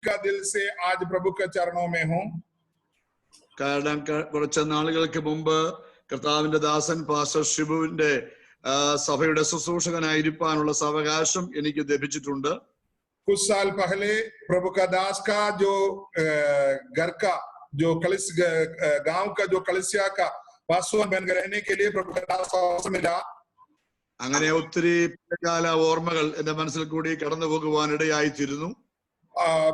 का दिल से आज प्रभु के चरणों में हूँ। കാരണം കുറച്ച് നാളുകൾക്ക് മുമ്പ് കർത്താവിന്റെ ദാസൻ പാസ്റ്റർ ഷിബുവിന്റെ സഭയുടെ ശുശ്രൂഷകനായിരിക്കാനുള്ള അവകാശം എനിക്ക് ലഭിച്ചിട്ടുണ്ട്. कुछ साल पहले प्रभु का दास का जो घर का जो गांव का जो कलिसिया का पासवान बनकर रहने के लिए प्रभु का दास का अवसर मिला. അങ്ങനെ ഒത്തിരി കാല ഓർമ്മകൾ എന്റെ മനസ്സിൽ കൂടി കടന്നു പോകുവാൻ ഇടയായിത്തീരുന്നു.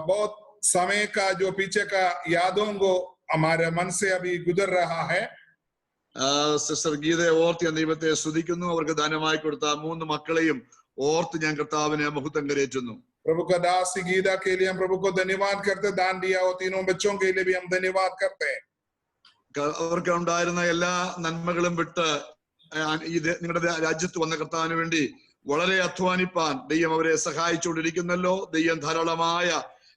बहुत समय का जो पीछे का यादों को हमारे मन से अभी गुजर रहा है. സിസ്റ്റർ ഗീതയെ ഓർത്ത് ഞാൻ ദൈവത്തെ സ്തുതിക്കുന്നു. അവർക്ക് ദാനമായി കൊടുത്ത 3 മക്കളെയും ഓർത്ത് ഞാൻ കർത്താവിനെ മഹത്വം കരേറ്റുന്നു. प्रभु का दास गीता के लिए हम प्रभु को धन्यवाद करते. दान दिया हो तीनों बच्चों के लिए भी हम धन्यवाद करते हैं. അവർക്ക് ഉണ്ടായിരുന്ന എല്ലാ നന്മകളും വിട്ട് നിങ്ങളുടെ രാജ്യത്ത് വന്ന കർത്താവിന് വേണ്ടി വളരെ അധ്വാനിപ്പാൻ ദൈവം അവരെ സഹായിച്ചുകൊണ്ടിരിക്കുന്നല്ലോ. ദൈവം ധാരാളമായ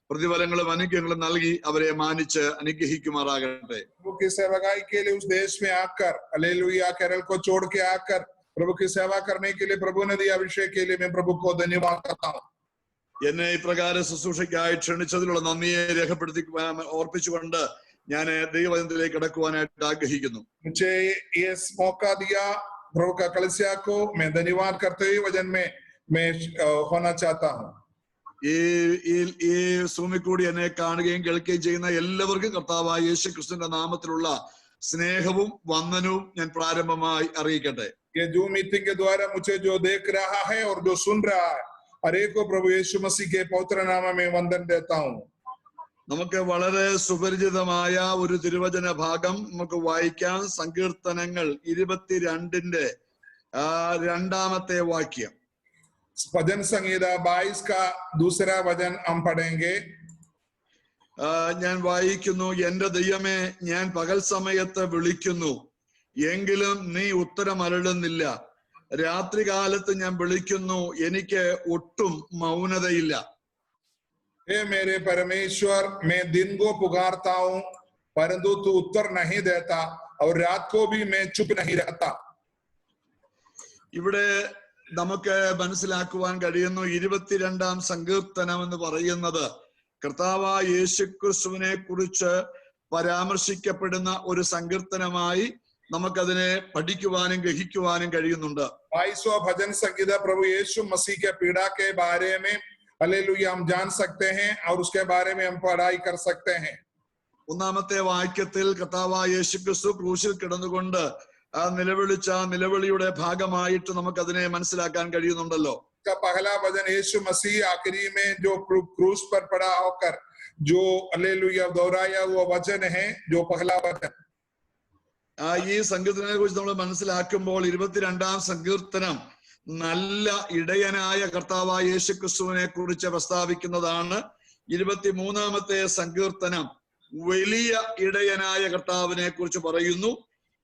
പ്രതിഫലങ്ങളും അനുഗ്രഹങ്ങളും നൽകി അവരെ മാനിച്ച് അനുഗ്രഹിക്കുമാറാകട്ടെ. प्रभु की सेवकाई के लिए उस देश में आकर हालेलुया केरल को छोड़ के आकर प्रभु की सेवा करने के लिए प्रभु ने दिया अभिषेक के लिए मैं प्रभु को धन्यवाद करता हूँ. എന്നെ ഇപ്രകാരം ശുശ്രൂഷയ്ക്കായി ക്ഷണിച്ചതിലുള്ള നന്ദിയെ രേഖപ്പെടുത്തി ഓർപ്പിച്ചുകൊണ്ട് ഞാൻ ദൈവവചനത്തിലേക്ക് കടക്കുവാനായിട്ട് ആഗ്രഹിക്കുന്നു. मुझे ये मौका दिया प्रभु का कलीसिया को मैं धन्यवाद करते हुए वचन में मैं होना चाहता हूँ. ഈ സൂമിൽ കൂടി എന്നെ കാണുകയും കേൾക്കുകയും ചെയ്യുന്ന എല്ലാവർക്കും കർത്താവായ യേശു ക്രിസ്തുവിന്റെ നാമത്തിലുള്ള സ്നേഹവും വന്ദനവും ഞാൻ പ്രാരംഭമായി അറിയിക്കട്ടെ. ये जूम मीटिंग के द्वारा मुझे जो देख रहा है और जो सुन रहा है हर एक को प्रभु यीशु मसीह के पवित्र नाम में वंदन देता हूँ. നമുക്ക് വളരെ സുപരിചിതമായ ഒരു തിരുവചന ഭാഗം നമുക്ക് വായിക്കാം. സങ്കീർത്തനങ്ങൾ 22-ന്റെ 2-ാമത്തെ വാക്യം. भजन संहिता 22 का दूसरा वचन हम पढ़ेंगे. ഞാൻ വായിക്കുന്നു. എന്റെ ദൈവമേ, ഞാൻ പകൽ സമയത്ത് വിളിക്കുന്നു, എങ്കിലും നീ ഉത്തരം അരുളുന്നില്ല. രാത്രികാലത്ത് ഞാൻ വിളിക്കുന്നു, എനിക്ക് ഒട്ടും മൗനതയില്ല. हे मेरे परमेश्वर, मैं दिन को पुकारता हूँ परंतु तू उत्तर नहीं देता और रात को भी मैं चुप नहीं रहता. ഇവിടെ നമുക്ക് മനസ്സിലാക്കുവാൻ കഴിയുന്നു 22-ാം സങ്കീർത്തനം എന്ന് പറയുന്നത് കർത്താവായ യേശുക്രിസ്തുവിനെ കുറിച്ച് പരാമർശിക്കപ്പെടുന്ന ഒരു സങ്കീർത്തനമായി നമുക്കതിനെ പഠിക്കുവാനും ഗ്രഹിക്കുവാനും കഴിയുന്നുണ്ട്. 22वां भजन संहिता प्रभु यीशु मसीह के पीड़ा के बारे में हालेलुया हम जान सकते हैं और उसके बारे में हम पढ़ाई कर सकते हैं. 1-ാമത്തെ വാക്യത്തിൽ കർത്താവായ യേശുക്രിസ്തു ക്രൂശിൽ കിടന്നുകൊണ്ട് നിലവിളിച്ച നിലവിളിയുടെ ഭാഗമായിട്ട് നമുക്ക് അതിനെ മനസ്സിലാക്കാൻ കഴിയുന്നുണ്ടല്ലോ. पहला भजन यीशु मसीह आखिरी में जो क्रूस पर पड़ा होकर जो हालेलुया दोहराया हुआ वचन है जो पहला वचन. ഈ സങ്കീർത്തനത്തെ കുറിച്ച് നമ്മൾ മനസ്സിലാക്കുമ്പോൾ 22-ാം സങ്കീർത്തനം നല്ല ഇടയനായ കർത്താവായ യേശുക്രിസ്തുവിനെ കുറിച്ച് പ്രസ്താവിക്കുന്നതാണ്. 23-ാമത്തെ സങ്കീർത്തനം വലിയ ഇടയനായ കർത്താവിനെ കുറിച്ച് പറയുന്നു.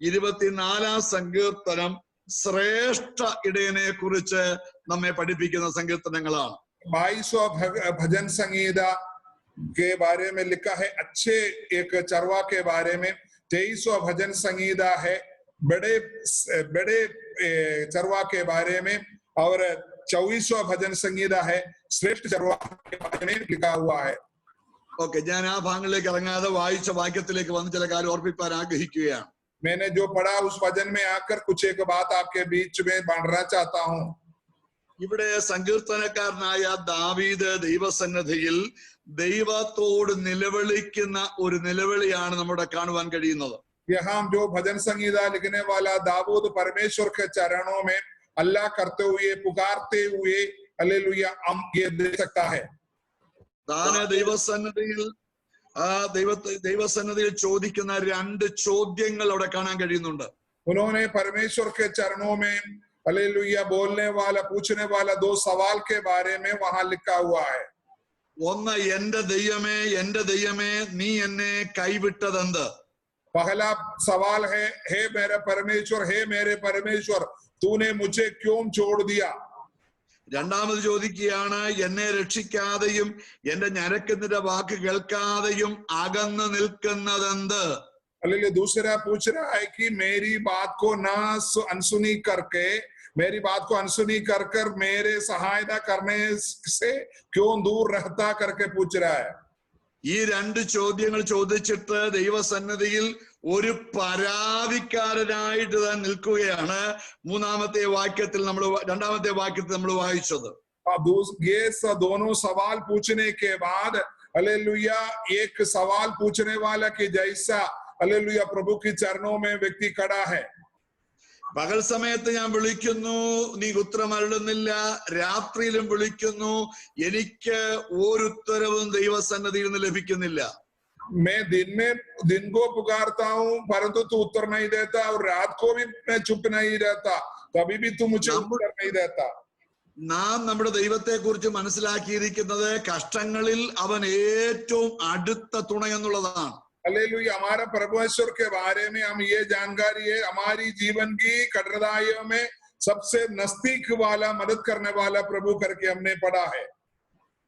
24-ാം സങ്കീർത്തനം ശ്രേഷ്ഠ ഇടയനെ കുറിച്ച് നമ്മെ പഠിപ്പിക്കുന്ന സങ്കീർത്തനങ്ങളാണ്. 22वां भजन संहिता के बारे में लिखा है अच्छे एक चरवा के बारे में. 23वां भजन संहिता है बड़े बड़े चरवा के बारे में और 24वां भजन संहिता है श्रेष्ठ चरवा के बारे में लिखा हुआ है. ഓക്കെ, ഞാൻ ആ ഭാഗങ്ങളിലേക്ക് ഇറങ്ങാതെ വായിച്ച വാക്യത്തിലേക്ക് വന്ന് ചില കാര്യം ഓർപ്പിക്കാൻ ആഗ്രഹിക്കുകയാണ്. मैंने जो पढ़ा उस भजन में आकर कुछ एक बात आपके बीच में बांटना चाहता हूँ. ഇവിടെ സങ്കീർത്തനക്കാരനായ ദാവീദ് ദൈവസന്നിധിയിൽ ദൈവത്തോട് നിലവിളിക്കുന്ന ഒരു നിലവിളിയാണ് നമ്മുടെ കാണുവാൻ കഴിയുന്നത്. यहाँ जो भजन संहिता लिखने वाला दाऊद परमेश्वर के चरणों में अल्लाह करते हुए पुकारते हुए हालेलुया हम ये देख सकता है. താനെ ദൈവസന്നിധിയിൽ ചോദിക്കുന്ന 2 ചോദ്യങ്ങൾ അവിടെ കാണാൻ കഴിയുന്നുണ്ട്. उन्होंने परमेश्वर के चरणों में हालेलुया बोलने वाला पूछने वाला 2 सवाल के बारे में वहां लिखा हुआ है. ഒന്ന്, എന്റെ ദൈവമേ നീ എന്നെ കൈവിട്ടതെന്ത്? पहला सवाल है हे मेरे परमेश्वर तूने मुझे क्यों छोड़ दिया. രണ്ടാമത് ചോദിക്കുകയാണ്, എന്നെ രക്ഷിക്കാതെയും എന്റെ ഞരക്കുന്നതിന്റെ വാക്ക് കേൾക്കാതെയും അകന്നു നിൽക്കുന്നതെന്ത്? दूसरा पूछ रहा है कि मेरी बात को अनसुनी कर मेरे सहायता करने से क्यों दूर रहता करके पूछ रहा है. ഈ രണ്ട് ചോദ്യങ്ങൾ ചോദിച്ചിട്ട് ദൈവസന്നിധിയിൽ ഒരു പരാതിക്കാരനായിട്ട് താൻ നിൽക്കുകയാണ് രണ്ടാമത്തെ വാക്യത്തിൽ നമ്മൾ വായിച്ചത്. ये दोनों सवाल पूछने के बाद हालेलुया एक सवाल पूछने वाला की जैसा हालेलुया प्रभु के चरणों में व्यक्ति खड़ा है. പകൽ സമയത്ത് ഞാൻ വിളിക്കുന്നു, നീ ഉത്തരം അരുളുന്നില്ല. രാത്രിയിലും വിളിക്കുന്നു, എനിക്ക് ഒരു ഉത്തരവും ദൈവസന്നിധിയിൽ നിന്ന് ലഭിക്കുന്നില്ല. मैं दिन को पुकारता हूँ परंतु तू उत्तर नहीं देता, और रात को भी मैं चुप नहीं रहता, कभी भी तू मुझे उत्तर नहीं देता. നാം നമ്മുടെ ദൈവത്തെ കുറിച്ച് മനസ്സിലാക്കിയിരിക്കുന്നത് കഷ്ടങ്ങളിൽ അവൻ ഏറ്റവും അടുത്ത തുണ എന്നുള്ളതാണ്. हालेलुया, हमारा परमेश्वर के बारे में हम ये जानकारी है, हमारी जीवन की कठिनाइयों में सबसे नजदीक वाला, मदद करने वाला प्रभु करके हमने पढ़ा है.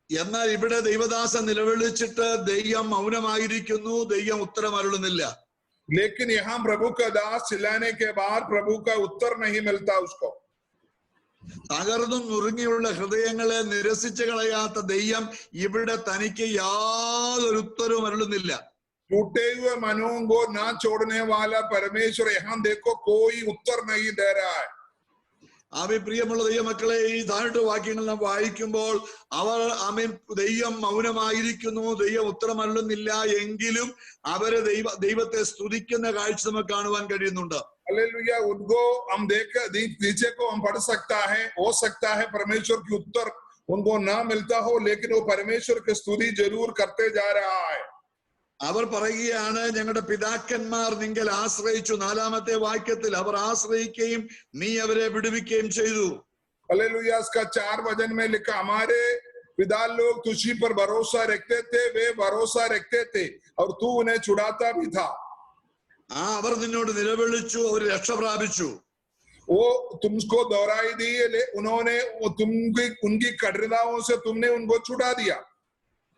എന്നാൽ ഇവിടെ ദൈവദാസൻ നിലവിളിച്ചിട്ട് ദൈവം മൗനമായിരിക്കുന്നു, ദൈവം ഉത്തരം അരുളുന്നില്ല. लेकिन यहाँ प्रभु का दास चिल्लाने के बाद प्रभु का उत्तर नहीं मिलता उसको. തകർന്നും നുറുങ്ങിയുള്ള ഹൃദയങ്ങളെ നിരസിച്ചു കളയാത്ത ദൈവം ഇവിടെ തനിക്ക് യാതൊരു ഉത്തരവും അരുളുന്നില്ല. टूटे हुए मनों को ना छोड़ने वाला परमेश्वर यहाँ देखो कोई उत्तर नहीं दे रहा है. പ്രിയമുള്ള ദൈവമക്കളെ, ഈ താഴത്തെ വാക്യങ്ങൾ നാം വായിക്കുമ്പോൾ ദൈവം മൗനമായിരിക്കുന്നു, ദൈവം ഉത്തരം അരുളുന്നില്ല എങ്കിലും അവര് ദൈവത്തെ സ്തുതിക്കുന്ന കാഴ്ച നമുക്ക് കാണുവാൻ കഴിയുന്നുണ്ട്. हालेलुया, उनको हम नीचे को हम पढ़ सकता है, हो सकता है परमेश्वर की उत्तर उनको ना मिलता हो, लेकिन वो परमेश्वर की स्तुति जरूर करते जा रहा है. അവർ പറയുകയാണ്, ഞങ്ങളുടെ പിതാക്കന്മാർ നിങ്കൽ ആശ്രയിച്ചു. 4-ാമത്തെ വാക്യത്തിൽ അവർ ആശ്രയിക്കുകയും നീ അവരെ വിടുവിക്കുകയും ചെയ്തു. हालेलुया, इसका 4 वचन में लिखा, हमारे पिता लोग तुझी पर भरोसा रखते थे, वे भरोसा रखते थे और तू उन्हें छुड़ाता भी था. അവർ നിന്നോട് നിലവിളിച്ചു, അവർ രക്ഷ പ്രാപിച്ചു. वो तुमको दोहराई दी, उन्होंने उनकी कठिनाइयों से तुमने उनको छुड़ा दिया.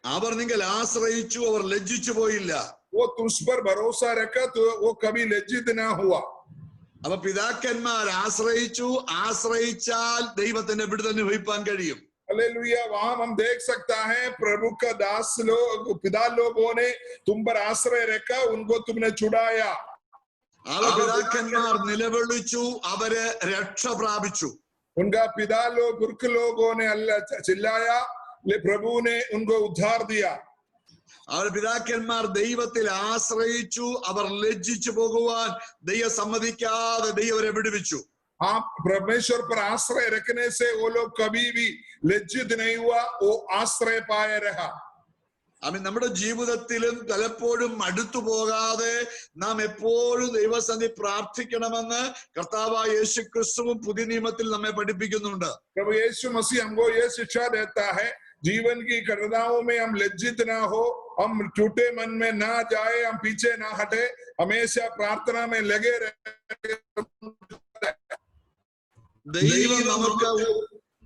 അവർ നിങ്ങൾ ആശ്രയിച്ചു, അവർ ലജ്ജിച്ചു പോയില്ല. वो तुझ पर भरोसा रखा तो वो कभी लज्जित ना हुआ. അപ്പൊ പിതാക്കന്മാർ ആശ്രയിച്ചു, ആശ്രയിച്ചാൽ ദൈവത്തിന്റെ വിടുതൽ അനുഭവിക്കാൻ കഴിയും. हालेलुया, वहां हम देख सकता है प्रभु का दास लोग, पिता लोगों ने तुम पर आश्रय रखा, उनको तुमने छुड़ाया. പിതാക്കന്മാർ നിലവിളിച്ചു, അവര് രക്ഷ പ്രാപിച്ചു. उनका पिता लोग, पुरख लोगों ने अल्लाह चिल्लाया, प्रभु ने उनको उद्धार दिया. അവർ പിതാക്കന്മാർ ദൈവത്തിൽ ആശ്രയിച്ചു, അവർ ലജ്ജിച്ചു പോകുവാൻ ദൈവം സമ്മതിക്കാതെ ദൈവം അവരെ വിടുവിച്ചു. आप परमेश्वर पर आश्रय रखने से वो लोग कभी भी लज्जित नहीं हुआ, वो आश्रय पाए रहा. നമ്മുടെ ജീവിതത്തിലും പലപ്പോഴും അടുത്തു പോകാതെ നാം എപ്പോഴും ദൈവസന്നിധി പ്രാർത്ഥിക്കണമെന്ന് കർത്താവായ യേശു ക്രിസ്തുവും പുതിയ നിയമത്തിൽ നമ്മെ പഠിപ്പിക്കുന്നുണ്ട്. प्रभु यीशु मसीह हमको ये शिक्षा देता है, जीवन की कठिनाइयों में हम लज्जित ना हो, हम टूटे मन में ना जाए, हम पीछे ना हटे, हमेशा प्रार्थना में लगे रहे. ദൈവം നമുക്ക്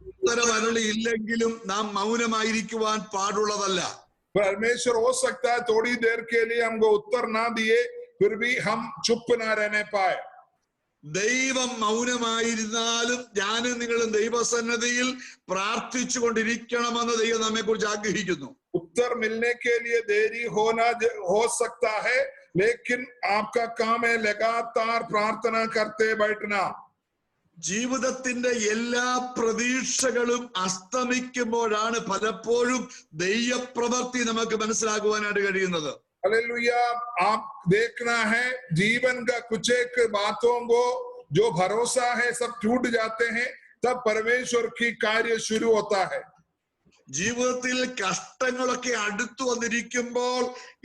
ഉത്തരം അരുളിയില്ലെങ്കിലും നാം മൗനമായിരിക്കുവാൻ പാടുള്ളതല്ല. परमेश्वर हो सकता है थोड़ी देर के लिए हमको उत्तर ना दिए, फिर भी हम चुप ना रहने पाए. ദൈവം മൗനമായിരുന്നാലും ഞാനും നിങ്ങളും ദൈവസന്നിധിയിൽ പ്രാർത്ഥിച്ചു കൊണ്ടിരിക്കണമെന്ന് ദൈവം നമ്മെ കുറിച്ച് ആഗ്രഹിക്കുന്നു. उत्तर मिलने के लिए देरी हो सकता है, लेकिन आपका काम है लगातार प्रार्थना करते बैठना. ജീവിതത്തിന്റെ എല്ലാ പ്രതീക്ഷകളും അസ്തമിക്കുമ്പോഴാണ് പലപ്പോഴും ദൈവപ്രവൃത്തി നമുക്ക് മനസ്സിലാക്കുവാനായിട്ട് കഴിയുന്നത്. हालेलुया, आप देखना है जीवन का कुछ एक बातों को जो भरोसा है सब टूट जाते हैं, तब परमेश्वर की कार्य शुरू होता है. ജീവിതത്തിൽ കഷ്ടങ്ങളൊക്കെ അടുത്തു വന്നിരിക്കുമ്പോൾ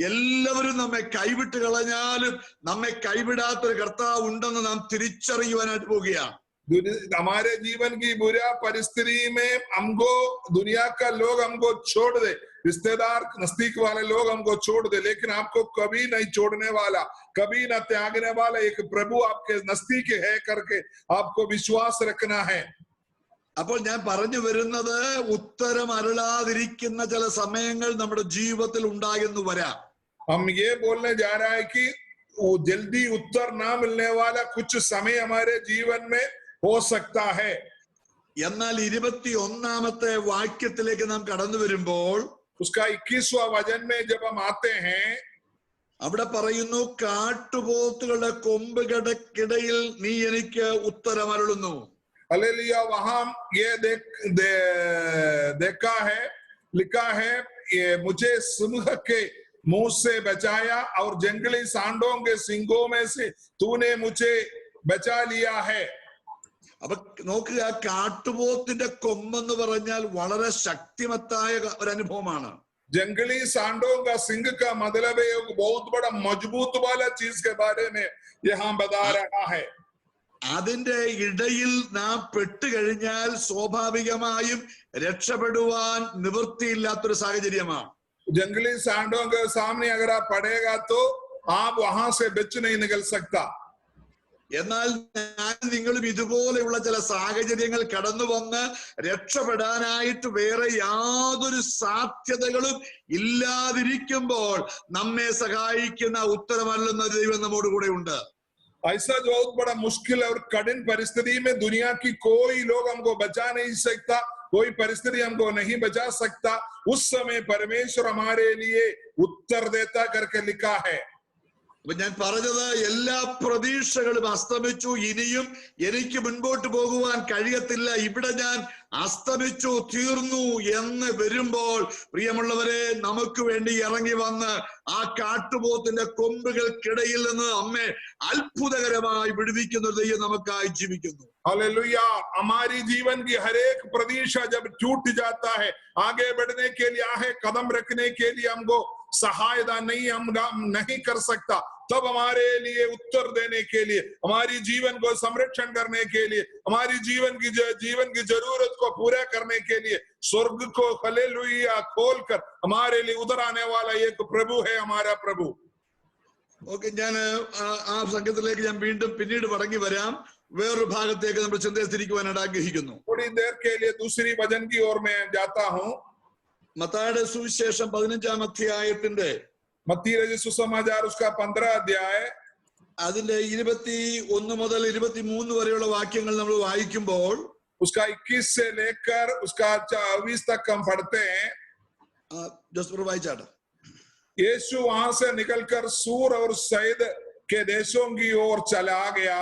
എല്ലാവരും നമ്മെ കൈവിട്ട് കളഞ്ഞാലും നമ്മെ കൈവിടാത്തൊരു കർത്താവ് ഉണ്ടെന്ന് നാം തിരിച്ചറിയുവാനായിട്ട് പോവുകയാണ്. हमारे जीवन की बुरा परिस्थिति में हमको दुनिया का लोग हमको छोड़ दे, रिश्तेदार नजदीक वाले लोग हमको छोड़ दे, लेकिन आपको कभी नहीं छोड़ने वाला, कभी न त्यागने वाला एक प्रभु आपके नजदीक है करके आपको विश्वास रखना है. അപ്പോൾ ഞാൻ പറഞ്ഞു വരുന്നത്, ഉത്തരം അരുളാതിരിക്കുന്ന ചില സമയങ്ങൾ നമ്മുടെ ജീവിതത്തിൽ ഉണ്ടായെന്ന് വരാം. हम ये बोलने जा रहा है कि वो जल्दी उत्तर ना मिलने वाला कुछ समय हमारे जीवन में हो सकता है. എന്നാൽ 21-ാമത്തെ വാക്യത്തിലേക്ക് നാം കടന്നു വരുമ്പോൾ उसका 21वां वचन में जब हम आते हैं, അവിടെ പറയുന്നു, കാട്ടുപോത്തുകളുടെ കൊമ്പുകൾക്കിടയിൽ നീ എനിക്ക് ഉത്തരമരുളുന്നു. हालेलुया। वहां ये देखा है, लिखा है, ये मुझे सिंह के मुंह से बचाया और जंगली सांडों के सिंगों में से तूने मुझे बचा लिया है. അപ്പൊ നോക്കുക, കാട്ടുപോത്തിന്റെ കൊമ്പെന്ന് പറഞ്ഞാൽ വളരെ ശക്തിമത്തായ ഒരു അനുഭവമാണ്. जंगली सांडों का सिंह का मतलब है एक बहुत बड़ा मजबूत वाला चीज के बारे में यहाँ बता रहा है. അതിന്റെ ഇടയിൽ നാം പെട്ടുകഴിഞ്ഞാൽ സ്വാഭാവികമായും രക്ഷപ്പെടുവാൻ നിവൃത്തിയില്ലാത്തൊരു സാഹചര്യമാണ്. जंगली सांडों के सामने अगर आप पड़ेगा तो आप वहां से बच नहीं निकल सकता. എന്നാൽ ഞാൻ നിങ്ങളും ഇതുപോലെയുള്ള ചില സാഹചര്യങ്ങൾ കടന്നു വന്ന് രക്ഷപ്പെടാനായിട്ട് വേറെ യാതൊരു സാധ്യതകളും ഇല്ലാതിരിക്കുമ്പോൾ നമ്മെ സഹായിക്കുന്ന ഉത്തരമല്ലെന്ന ദൈവം നമ്മോട് കൂടെ ഉണ്ട്. ऐसा जो बहुत बड़ा मुश्किल और कठिन परिस्थिति में दुनिया की कोई लोग हमको बचा नहीं सकता, कोई परिस्थिति हमको नहीं बचा सकता, उस समय परमेश्वर हमारे लिए उत्तर देता करके लिखा है. അപ്പൊ ഞാൻ പറഞ്ഞത്, എല്ലാ പ്രതീക്ഷകളും അസ്തമിച്ചു, ഇനിയും എനിക്ക് മുൻപോട്ട് പോകുവാൻ കഴിയത്തില്ല, ഇവിടെ ഞാൻ അസ്തമിച്ചു തീർന്നു എന്ന് വരുമ്പോൾ, പ്രിയമുള്ളവരെ, നമുക്ക് വേണ്ടി ഇറങ്ങി വന്ന് ആ കാട്ടുപോത്തിന്റെ കൊമ്പുകൾക്കിടയിൽ നിന്ന് നമ്മെ അത്ഭുതകരമായി വിടുവിക്കുന്ന ദൈവം നമുക്കായി ജീവിക്കുന്നു. हालेलुया। हमारी जीवन की हर एक प्रतीक्षा जब टूट जाता है, आगे बढ़ने के लिए आहे कदम रखने के लिए हमको सहायता नहीं, हम नहीं कर सकता, तब हमारे लिए उत्तर देने के लिए, हमारी जीवन को संरक्षण करने के लिए, हमारी जीवन की जरूरत को पूरा करने के लिए स्वर्ग को हालेलुया खोलकर हमारे लिए उधर आने वाला एक प्रभु है, हमारा प्रभु. ഓക്കെ, ഞാൻ ആ സംഘത്തിലേക്ക് ഞാൻ വീണ്ടും പിന്നീട് മടങ്ങി വരാം. വേറൊരു ഭാഗത്തേക്ക് നമ്മൾ ചിന്തയെ തിരിക്കുവാനായിട്ട് ആഗ്രഹിക്കുന്നു. थोड़ी देर के लिए दूसरी वचन की ओर मैं जाता हूँ. മത്തായിയുടെ സുവിശേഷം 15-ാം അധ്യായത്തിന്റെ मत्ती रचित सुसमाचार उसका 15 अध्याय അതിന്റെ 21 മുതൽ 23 വരെയുള്ള വാക്യങ്ങൾ നമ്മൾ വായിക്കുമ്പോൾ उसका 21 से लेकर उसका 24 तक हम पढ़ते हैं. ജോസഫ് വായിച്ചാട്ടെ. यीशु वहां से निकलकर सूर और सैद के देशों की ओर चला गया,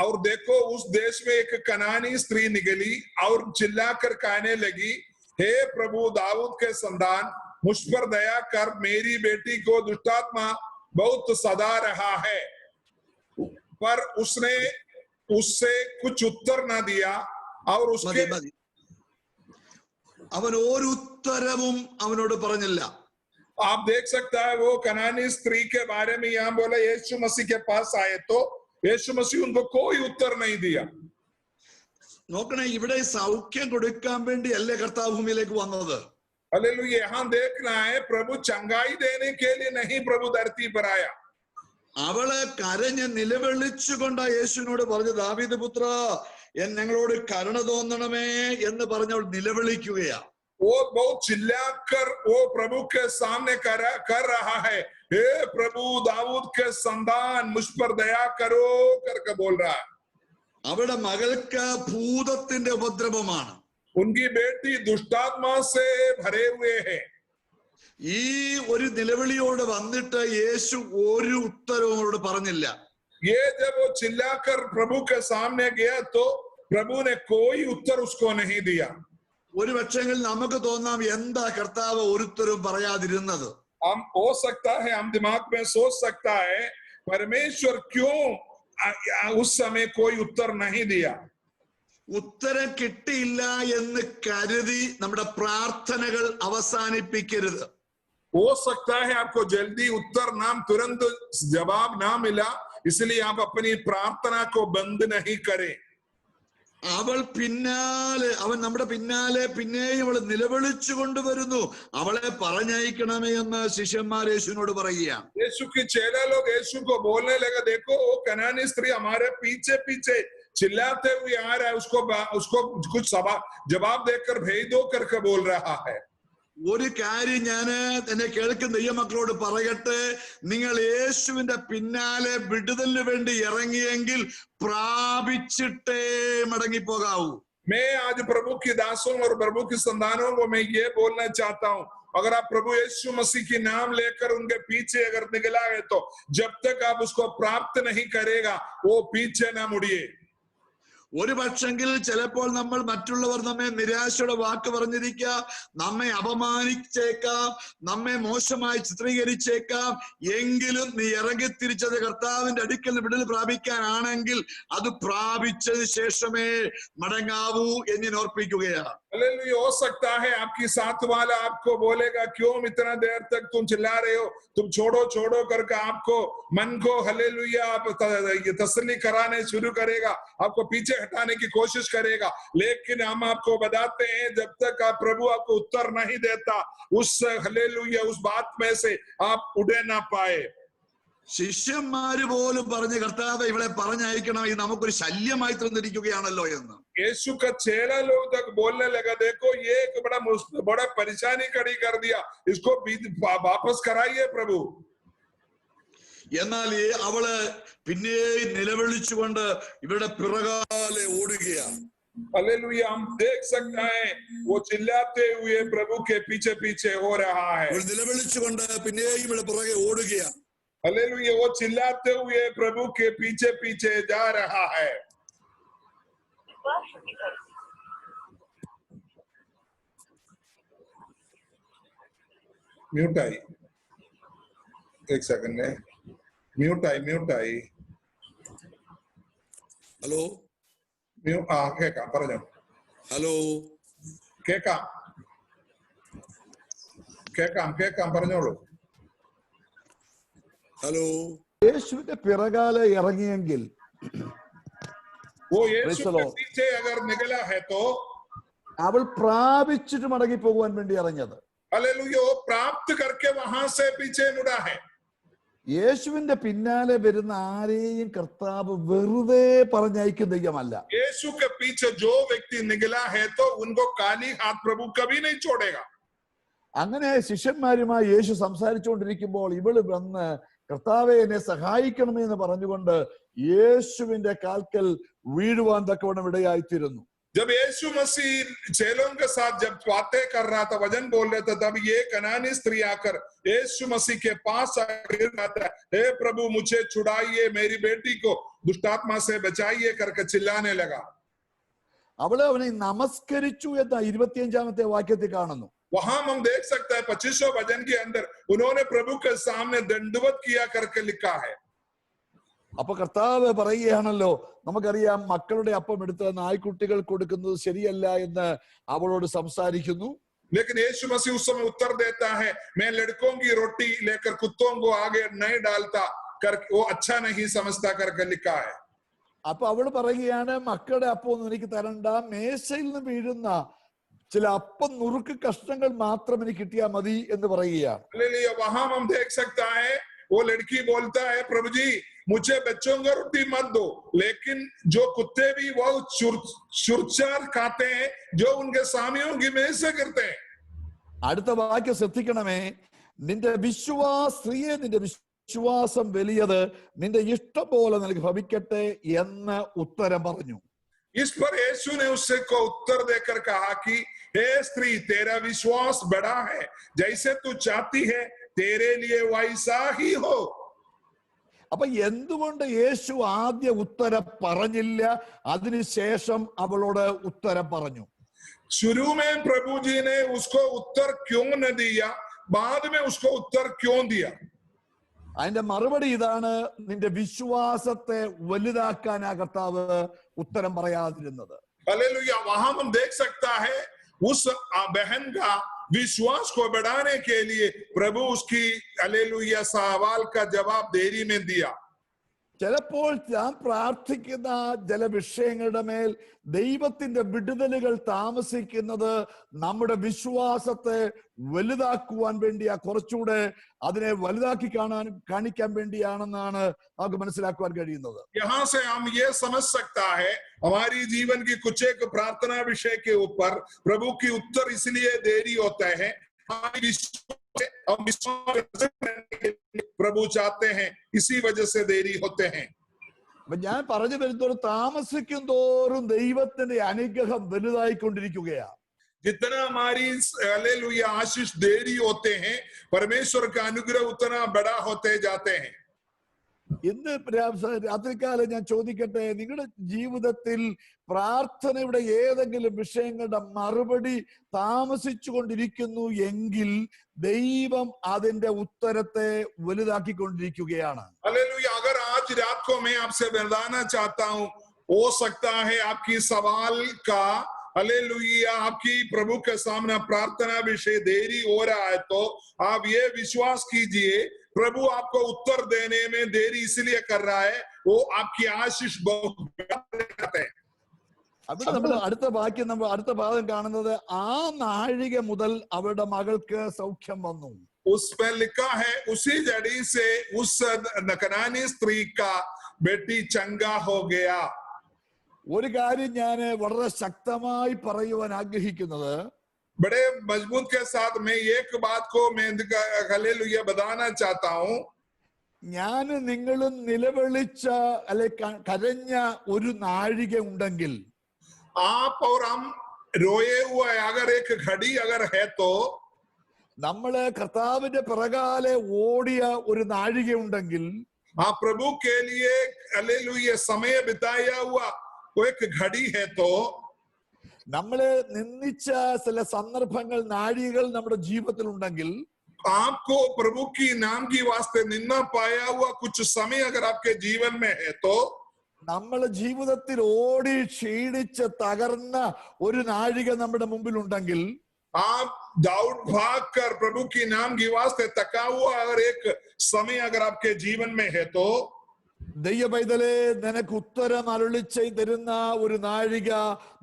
और देखो उस देश में एक कनानी स्त्री निकली और चिल्लाकर कहने लगी, हे प्रभु दाऊद के संतान, मुझ पर दया कर, मेरी बेटी को दुष्टात्मा बहुत सदा रहा है. पर उसने उससे कुछ उत्तर न दिया और उसके അവൻ ഒരു ഉത്തരവും അവനോട് പറഞ്ഞില്ല. आप देख सकता है वो कनानी स्त्री के बारे में यहाँ बोला, यीशु मसीह के पास आए तो यीशु मसीह उनको कोई उत्तर नहीं दिया. നോക്കണേ, ഇവിടെ സൗഖ്യം കൊടുക്കാൻ വേണ്ടി അല്ലേ കർത്താവ് ഭൂമിയിലേക്ക് വന്നത്. हालेलुया। यहाँ देखना है, प्रभु चंगाई देने के लिए नहीं प्रभु धरती पर आया. അവള് കരഞ്ഞ് നിലവിളിച്ചുകൊണ്ട് യേശുവിനോട് പറഞ്ഞു, ദാവീദ് പുത്ര, ഞങ്ങളോട് കരുണ തോന്നണമേ എന്ന് പറഞ്ഞവൾ നിലവിളിക്കുകയാ. वो बहुत चिल्लाकर वो प्रभु के सामने कर रहा है, हे प्रभु दाऊद के संतान, मुझ पर दया करो करके बोल रहा है. അവളുടെ മകൾക്ക് ഭൂതത്തിന്റെ ഉപദ്രവമാണ്. उनकी बेटी दुष्टात्मा से भरे हुए है. ഈ ഒരു നിലവിളിയോട് വന്നിട്ട് യേശു ഒരു ഉത്തരവും അവരോട് പറഞ്ഞില്ല. ये जब वो चिल्लाकर प्रभु के सामने गया तो प्रभु ने कोई उत्तर उसको नहीं दिया. ഒരു പക്ഷെങ്കിൽ നമുക്ക് തോന്നാം, എന്താ കർത്താവ് ഒരു ഉത്തരവും പറയാതിരുന്നത്. हम हो सकता है, हम दिमाग में सोच सकता है, परमेश्वर क्यों उस समय कोई उत्तर नहीं दिया. ഉത്തരം കിട്ടിയില്ല എന്ന് കരുതി നമ്മുടെ പ്രാർത്ഥനകൾ അവസാനിപ്പിക്കരുത്. हो सकता है आपको जल्दी उत्तर नाम तुरंत जवाब ना मिला, इसलिए आप अपनी प्रार्थना को बंद नहीं करें. അവൾ പിന്നാലെ, അവൻ നമ്മുടെ പിന്നാലെ പിന്നെയും അവൾ നിലവിളിച്ചു കൊണ്ടുവരുന്നു, അവളെ പറഞ്ഞയക്കണമേ എന്ന് ശിഷ്യന്മാർ യേശുവിനോട് പറയുകയാണ്. यीशु के चेला लोग यीशु को बोलने लगा, देखो वो कनानी स्त्री हमारे पीछे पीछे चिल्लाते हुए आ रहा है, उसको कुछ जवाब देकर भेज दो करके बोल रहा है. ഒരു കാര്യം ഞാൻ എന്നെ കേൾക്കുന്ന ദൈവമക്കളോട് പറയട്ടെ, നിങ്ങൾ യേശുവിന്റെ പിന്നാലെ വിടുതലിന് വേണ്ടി ഇറങ്ങിയെങ്കിൽ പ്രാപിച്ചിട്ടേ മടങ്ങിപ്പോകാവൂ. मैं आज प्रभु की दासों और प्रभु की संतानों को मैं ये बोलना चाहता हूं, अगर आप प्रभु यीशु मसीह की नाम लेकर उनके पीछे अगर निकला है तो जब तक आप उसको प्राप्त नहीं करेगा वो पीछे ना मुड़िए। ഒരു പക്ഷെങ്കിൽ ചിലപ്പോൾ നമ്മൾ മറ്റുള്ളവർ നമ്മെ നിരാശയുടെ വാക്ക് പറഞ്ഞിരിക്കാം, നമ്മെ അപമാനിച്ചേക്കാം, നമ്മെ മോശമായി ചിത്രീകരിച്ചേക്കാം. എങ്കിലും നീ ഇറങ്ങിത്തിരിച്ചത് കർത്താവിന്റെ അടുക്കൽ വിടുതൽ പ്രാപിക്കാനാണെങ്കിൽ അത് പ്രാപിച്ചതിന് ശേഷമേ മടങ്ങാവൂ എന്ന് ഞാൻ ഓർപ്പിക്കുകയാണ്. हालेलुया। हो सकता है आपकी साथ वाला आपको बोलेगा क्यों इतना देर तक तुम चिल्ला रहे हो, तुम छोड़ो छोड़ो करके आपको मन को हालेलुया आप तसल्ली कराने शुरू करेगा, आपको पीछे हटाने की कोशिश करेगा। लेकिन हम आपको बताते हैं जब तक आप प्रभु आपको उत्तर नहीं देता उस हालेलुया उस बात में से आप उड़े ना पाए। ശിഷ്യന്മാര് പോലും പറഞ്ഞ് കർത്താവ് ഇവിടെ പറഞ്ഞയക്കണം, ഇത് നമുക്കൊരു ശല്യമായി തന്നിരിക്കുകയാണല്ലോ എന്ന്. यीशु का चेला लोग तक बोलने लगा देखो ये एक बड़ा परेशानी खड़ी कर दिया, इसको वापस कराइए प्रभु। എന്നാൽ അവള് പിന്നെയും നിലവിളിച്ചുകൊണ്ട് ഇവരുടെ പിറകാലെ ഓടുകയാണ്. हालेलुया। हम देख सकते हैं वो चिल्लाते हुए प्रभु के पीछे पीछे हो रहा है। നിലവിളിച്ചുകൊണ്ട് പിന്നെയും ഇവിടെ പുറകെ ഓടുകയാണ്. हालेलुया। वो चिल्लाते हुए प्रभु के पीछे पीछे जा रहा है। म्यूट आई, एक सेकंड में म्यूट आई। ഹലോ കേക്കാം, പറഞ്ഞോ. ഹലോ കേക്കാം പറഞ്ഞോളൂ. ഹലോ. യേശുവിന്റെ പിറകാലെ ഇറങ്ങിയെങ്കിൽ वो यीशु के पीछे अगर निकला है तो അവൾ പ്രാപിച്ചിട്ട് മടങ്ങി പോകുവാൻ വേണ്ടി ഇറങ്ങിയത്. हालेलुया। वो प्राप्त करके वहां से पीछे मुड़ा है। യേശുവിന്റെ പിന്നാലെ വരുന്ന ആരെയും കർത്താവ് വെറുതെ പറഞ്ഞയക്കുന്ന ദൈവമല്ല. यीशु के पीछे जो व्यक्ति निकला है तो उनको खाली हाथ प्रभु कभी नहीं छोड़ेगा। അങ്ങനെ ശിഷ്യന്മാരുമായി യേശു സംസാരിച്ചുകൊണ്ടിരിക്കുമ്പോൾ ഇവള് വന്ന് കർത്താവെ എന്നെ സഹായിക്കണമേ എന്ന് പറഞ്ഞുകൊണ്ട് യേശുവിന്റെ കാൽക്കൽ വീഴുവാൻ തക്കവണ്ണം ഇടയായിത്തീരുന്നു. जब यीशु मसीह चेलों के साथ जब बातें कर रहा था, वचन बोल रहा था, तब ये कनानी स्त्री आकर यीशु मसीह के पास गिर जाता है, हे प्रभु मुझे छुड़ाइए, मेरी बेटी को दुष्टात्मा से बचाइए करके चिल्लाने लगा। അവള് അവനെ നമസ്കരിച്ചു എന്ന 25-ാമത്തെ വാക്യത്തിൽ കാണുന്നു. वहां हम देख सकते हैं 25वें वचन के अंदर उन्होंने प्रभु के सामने दंडवत किया करके लिखा है। അപ്പൊ കർത്താവ് പറയുകയാണല്ലോ, നമുക്കറിയാം മക്കളുടെ അപ്പം എടുത്ത് നായ്ക്കുട്ടികൾ കൊടുക്കുന്നത് ശരിയല്ല എന്ന് അവളോട് സംസാരിക്കുന്നു. लेकिन यीशु मसीह उस समय उत्तर देता है, मैं लड़कों की रोटी लेकर कुत्तों को आगे नहीं डालता करके वो अच्छा नहीं समझता करके लिखा है। അപ്പൊ അവള് പറയുകയാണ്, മക്കളുടെ അപ്പം ഒന്നും എനിക്ക് തരണ്ട, മേശയിൽ നിന്ന് വീഴുന്ന ചില അപ്പം നുറുക്ക് കഷ്ണങ്ങൾ മാത്രം എനിക്ക് കിട്ടിയാൽ മതി എന്ന് പറയുകയാണ്. वहां हम देख सकता है वो लड़की बोलता है, प्रभु जी मुझे बच्चों को रोटी मत दो, लेकिन जो कुत्ते भी वो चुरचार खाते हैं जो उनके स्वामियों की मेज से करते हैं। അടുത്ത വാക്യം ശ്രദ്ധിക്കണമേ, നിന്റെ സ്ത്രീയെ നിന്റെ വിശ്വാസം വലിയത്, നിന്റെ ഇഷ്ടം പോലെ നിനക്ക് ഭവിക്കട്ടെ എന്ന് ഉത്തരം പറഞ്ഞു. इस पर यीशु ने उससे को उत्तर देकर कहा कि हे स्त्री तेरा विश्वास बड़ा है, जैसे तू चाहती है तेरे लिए वैसा ही हो। അപ്പൊ എന്തുകൊണ്ട് യേശു ആദ്യ ഉത്തരം പറഞ്ഞില്ല, അതിനുശേഷം അവളോട് ഉത്തരം പറഞ്ഞു? शुरू में प्रभु जी ने उसको उत्तर क्यों न दिया, बाद में उसको उत्तर क्यों दिया? അതിന്റെ മറുപടി ഇതാണ്, നിന്റെ വിശ്വാസത്തെ വലുതാക്കാനാ കർത്താവ് ഉത്തരം പറയാതിരുന്നത്. हालेलुया। वहां हम देख सकता है उस बहन का विश्वास को बढ़ाने के लिए प्रभु उसकी हालेलुया सवाल का जवाब देरी में दिया। ചിലപ്പോൾ ഞാൻ പ്രാർത്ഥിക്കുന്ന ചില വിഷയങ്ങളുടെ മേൽ ദൈവത്തിന്റെ വിടുതലുകൾ താമസിക്കുന്നത് നമ്മുടെ വിശ്വാസത്തെ വലുതാക്കുവാൻ വേണ്ടിയാ, കുറച്ചുകൂടെ അതിനെ വലുതാക്കി കാണിക്കാൻ വേണ്ടിയാണെന്നാണ് നമുക്ക് മനസ്സിലാക്കുവാൻ കഴിയുന്നത്. यहाँ से हम ये समझ सकता है हमारी जीवन की कुछ एक प्रार्थना विषय के ऊपर प्रभु की उत्तर इसलिए देरी होता है, हम विश्वास प्रभु चाहते हैं, इसी वजह से देरी होते हैं। അപ്പൊ ഞാൻ പറഞ്ഞു വരുന്നതോറും താമസിക്കും തോറും ദൈവത്തിന്റെ അനുഗ്രഹം വലുതായിക്കൊണ്ടിരിക്കുകയാ. जितना हमारी हालेलुया आशीष देरी होते हैं, परमेश्वर का अनुग्रह उतना बड़ा होते जाते हैं. ഇന്ന് രാത്രികാലം ഞാൻ ചോദിക്കട്ടെ, നിങ്ങളുടെ ജീവിതത്തിൽ പ്രാർത്ഥനയുടെ ഏതെങ്കിലും വിഷയങ്ങളുടെ മറുപടി താമസിച്ചു കൊണ്ടിരിക്കുന്നു എങ്കിൽ ദൈവം അതിന്റെ ഉത്തരത്തെ വലുതാക്കിക്കൊണ്ടിരിക്കുകയാണ്. हालेलुया. अगर आज रात को मैं आपसे बताना चाहता हूं, हो सकता है आपकी सवाल का हालेलुया आपकी प्रभु के सामने प्रार्थना विषय देरी हो रहा है, तो आप ये विश्वास कीजिए प्रभु आपको उत्तर देने में देरी इसलिए कर रहा है, वो आपकी आशीष बहुत है. അവിടെ നമ്മൾ അടുത്ത ഭാഗം കാണുന്നത്, ആ നാഴിക മുതൽ അവരുടെ മകൾക്ക് സൗഖ്യം വന്നു. उस पर लिखा है उसी जड़ी से उस कनानी स्त्री का बेटी चंगा हो गया. ഒരു കാര്യം ഞാൻ വളരെ ശക്തമായി പറയുവാൻ ആഗ്രഹിക്കുന്നത്, बड़े मजबूत के साथ मैं एक बात को मैं हालेलुया बताना चाहता हूं. ഞാൻ നിങ്ങളും നിലവിളിച്ച അല്ലെ കരഞ്ഞ ഒരു നാഴിക ഉണ്ടെങ്കിൽ, आप और हम रोए हुए अगर एक घड़ी अगर है, तो നമ്മള് കർത്താവിന്റെ പിറകാലെ ഓടിയ ഒരു നാഴിക ഉണ്ടെങ്കിൽ, आप प्रभु के लिए हालेलुया समय बिताया हुआ वो एक घड़ी है, तो നമ്മള് നിന്ദിച്ച ചില സന്ദർഭങ്ങൾ നാഴികകൾ നമ്മുടെ ജീവിതത്തിൽ ഉണ്ടെങ്കിൽ, आपको प्रभु की नाम की वास्ते निंदा पाया हुआ कुछ समय अगर आपके जीवन में है, तो നമ്മള് ജീവിതത്തിൽ ഓടി ക്ഷീണിച്ച് തകർന്ന ഒരു നാഴിക നമ്മുടെ മുമ്പിൽ ഉണ്ടെങ്കിൽ, आप दौड़ भाग कर प्रभु की नाम की वास्ते तका हुआ अगर एक समय अगर आपके जीवन में है, तो ദൈവ പൈതലേ, നിനക്ക് ഉത്തരം അരുളിച്ച് തരുന്ന ഒരു നാഴിക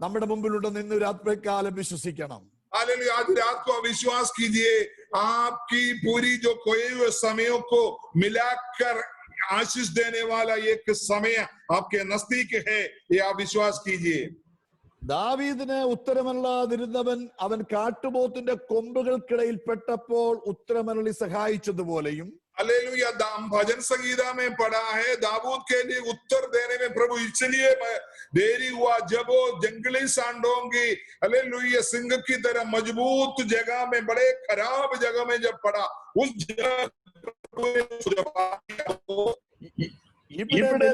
നമ്മുടെ മുമ്പിലുണ്ടെന്ന് ഇന്ന് രാത്രികാലം വിശ്വസിക്കണം. हालेलुया. आज रात को विश्वास कीजिए, आपकी पूरी जो खोए हुए समयों को मिलाकर आशीष देने वाला एक समय आपके नजदीक है, ये आप विश्वास कीजिए. ദാവീദിന് ഉത്തരമല്ലാതിരുന്നവൻ അവൻ കാട്ടുപോത്തിന്റെ കൊമ്പുകൾക്കിടയിൽ പെട്ടപ്പോൾ ഉത്തരമരളി സഹായിച്ചതുപോലെയും, हालेलुया. भजन संगीता में पढ़ा है, दाऊद के लिए उत्तर देने में प्रभु इसलिए देरी हुआ जब वो जंगली सांडों की हालेलुया सिंह की तरह मजबूत जगह में, बड़े खराब जगह में जब पड़ा, उस जगह ഇവിടെ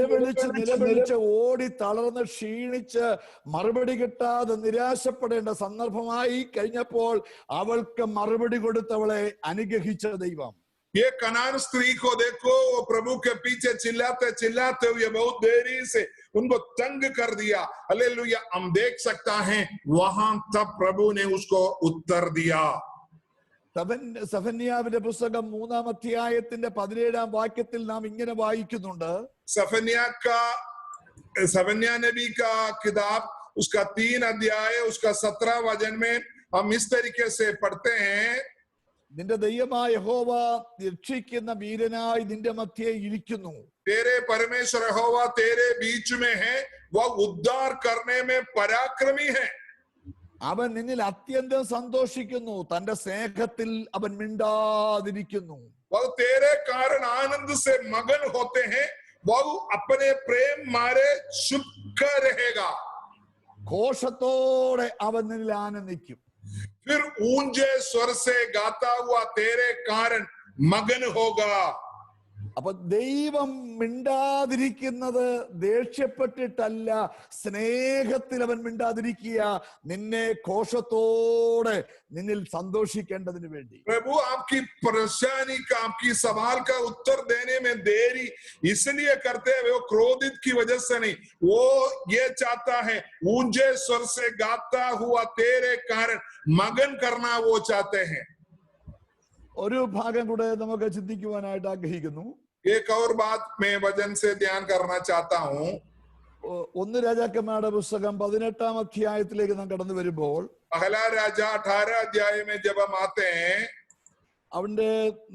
നിലവിളിച്ച് ഓടി തളർന്ന് ക്ഷീണിച്ച് മറുപടി കിട്ടാതെ നിരാശപ്പെടേണ്ട സന്ദർഭമായി കഴിഞ്ഞപ്പോൾ അവൾക്ക് മറുപടി കൊടുത്തവളെ അനുഗ്രഹിച്ച ദൈവം. ये कनान स्त्री को देखो, वो प्रभु के पीछे चिल्लाते चिल्लाते हुए बहुत देरी से उनको तंग कर दिया. हालेलुया. हम देख सकता है वहां तब प्रभु ने उसको उत्तर दिया. സഫന്യാവിന്റെ പുസ്തകം 3-ാം അധ്യായത്തിന്റെ 17-ാം വാക്യത്തിൽ നാം ഇങ്ങനെ വായിക്കുന്നുണ്ട്, सफन्या नबी का किताब उसका 3 अध्याय उसका 17 वचन में हम इस तरीके से पढ़ते हैं, നിന്റെ ദൈവമായ യഹോവ രക്ഷിക്കുന്ന വീരനായി നിന്റെ മധ്യേ ഇരിക്കുന്നു. तेरे परमेश्वर यहोवा तेरे बीच में है, वह उद्धार करने में पराक्रमी है. അവൻ നിന്നിൽ അത്യന്തം സന്തോഷിക്കുന്നു, തന്റെ സ്നേഹത്തിൽ അവൻ മിണ്ടാതിരിക്കുന്നു. वह तेरे कारण आनंद से मगन होते हैं, वह अपने प्रेम मारे चुप रहेगा. ഘോഷത്തോടെ അവൻ നിന്നിൽ ആനന്ദിക്കും. फिर ऊंचे स्वर से गाता हुआ तेरे कारण मगन होगा. അപ്പൊ ദൈവം മിണ്ടാതിരിക്കുന്നത് ദേഷ്യപ്പെട്ടിട്ടല്ല, സ്നേഹത്തിൽ അവൻ മിണ്ടാതിരിക്കുക, നിന്നെ ഘോഷത്തോടെ നിന്നിൽ സന്തോഷിക്കേണ്ടതിന് വേണ്ടി. प्रभु आपकी परेशानी का, आपकी सवाल का उत्तर देने में देरी इसलिए करते हैं, वो क्रोधित की वजह से नहीं, वो ये चाहता है ऊंचे स्वर से गाता हुआ तेरे कारण मगन करना वो चाहते हैं. ഒരു ഭാഗം കൂടെ നമുക്ക് ചിന്തിക്കുവാനായിട്ട് ആഗ്രഹിക്കുന്നു. एक और बात मैं वचन से ध्यान करना चाहता हूं. 1 രാജാക്കന്മാരുടെ പുസ്തകം 18-ാം അധ്യായത്തിലേക്ക് നാം കടന്നു വരുമ്പോൾ, पहला राजा 18 अध्याय में जब हम आते हैं, അവന്റെ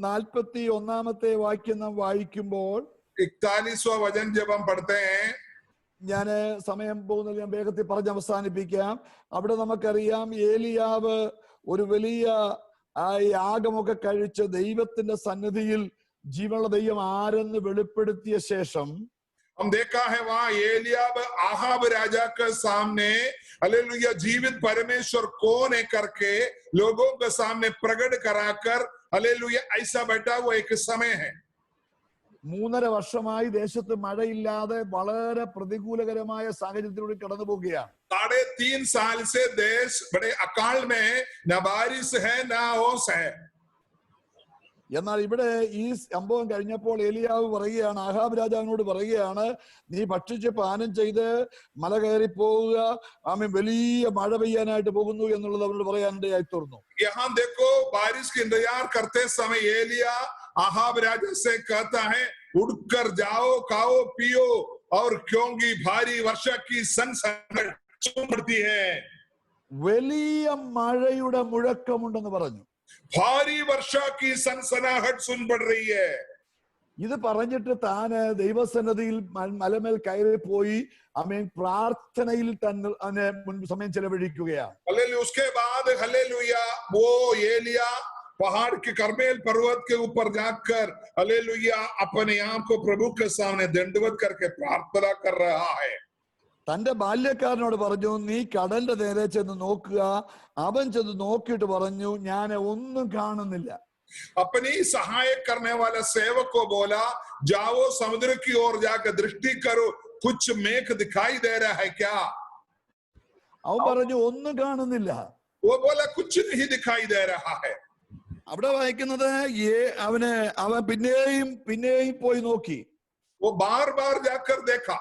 41-ാമത്തെ വാക്യം നാം വായിക്കുമ്പോൾ, 41वां वचन जब हम पढ़ते हैं, ഞാൻ സമയം പോകുന്നില്ല, ഞാൻ വേഗത്തിൽ പറഞ്ഞ് അവസാനിപ്പിക്കാം. അവിടെ നമുക്കറിയാം, ഏലിയാവ് ഒരു വലിയ യാഗമൊക്കെ കഴിച്ച് ദൈവത്തിന്റെ സന്നിധിയിൽ ജീവനുള്ള ദൈവം ആരെന്ന് വെളിപ്പെടുത്തിയ ശേഷം, हम देखा है वहां एलियाब आहाब राजा के सामने हालेलुया जीवित परमेश्वर कौन है करके लोगों के सामने प्रकट कराकर हालेलुया ऐसा बैठा हुआ एक समय है। 3.5 വർഷമായി ദേശത്ത് മഴയില്ലാതെ വളരെ പ്രതികൂലകരമായ സാഹചര്യത്തിലൂടെ കടന്നു പോവുകയാണ്. 3.5 साल से देश बड़े अकाल में है, ना बारिश है ना ओस है। എന്നാൽ ഇവിടെ ഈ സംഭവം കഴിഞ്ഞപ്പോൾ ഏലിയാവ് പറയുകയാണ്, ആഹാബ് രാജാവിനോട് പറയുകയാണ്, നീ ഭക്ഷിച്ച് പാനം ചെയ്ത് മല കയറി പോവുക, ആമേൻ, വലിയ മഴ പെയ്യാനായിട്ട് പോകുന്നു എന്നുള്ളത് അവരോട് പറയാനിടയായി തീർന്നു. यहाँ देखो बारिश की इंतजार करते समय एलिया आहाब राजा से कहता है, उड़कर जाओ, खाओ पियो, और क्योंकि भारी वर्षा की सनसनाहट पड़ती है। വലിയ മഴയുടെ മുഴക്കമുണ്ടെന്ന് പറഞ്ഞു. भारी वर्षा की सनसनाहट सुन पड़ रही है। ഇത് പറഞ്ഞിട്ട് താന് ദൈവസന്നിധിയിൽ മലമേൽ കയറി പോയി ആമേൻ പ്രാർത്ഥനയിൽ തന്നെ സമയം ചെലവഴിക്കുകയാണ്. हालेलुया। उसके बाद हालेलुया वो एलिया पहाड़ के कर्मेल पर्वत के ऊपर जाकर हालेलुया अपने आप को प्रभु के सामने दंडवत करके प्रार्थना कर रहा है। തന്റെ ബാല്യക്കാരനോട് പറഞ്ഞു, നീ കടലിന്റെ നേരെ ചെന്ന് നോക്കുക. അവൻ ചെന്ന് നോക്കിയിട്ട് പറഞ്ഞു, ഞാൻ ഒന്നും കാണുന്നില്ല. अपनी सहायक करने वाला सेवक को बोला, जाओ समुद्र की ओर जाकर दृष्टि करो, कुछ मेघ दिखाई दे रहा है क्या? അവൻ പറഞ്ഞു, ഒന്നും കാണുന്നില്ല. वो बोला कुछ नहीं दिखाई दे रहा है। അവിടെ വായിക്കുന്നത് അവൻ പിന്നെയും പോയി നോക്കി. वो बार बार जाकर देखा।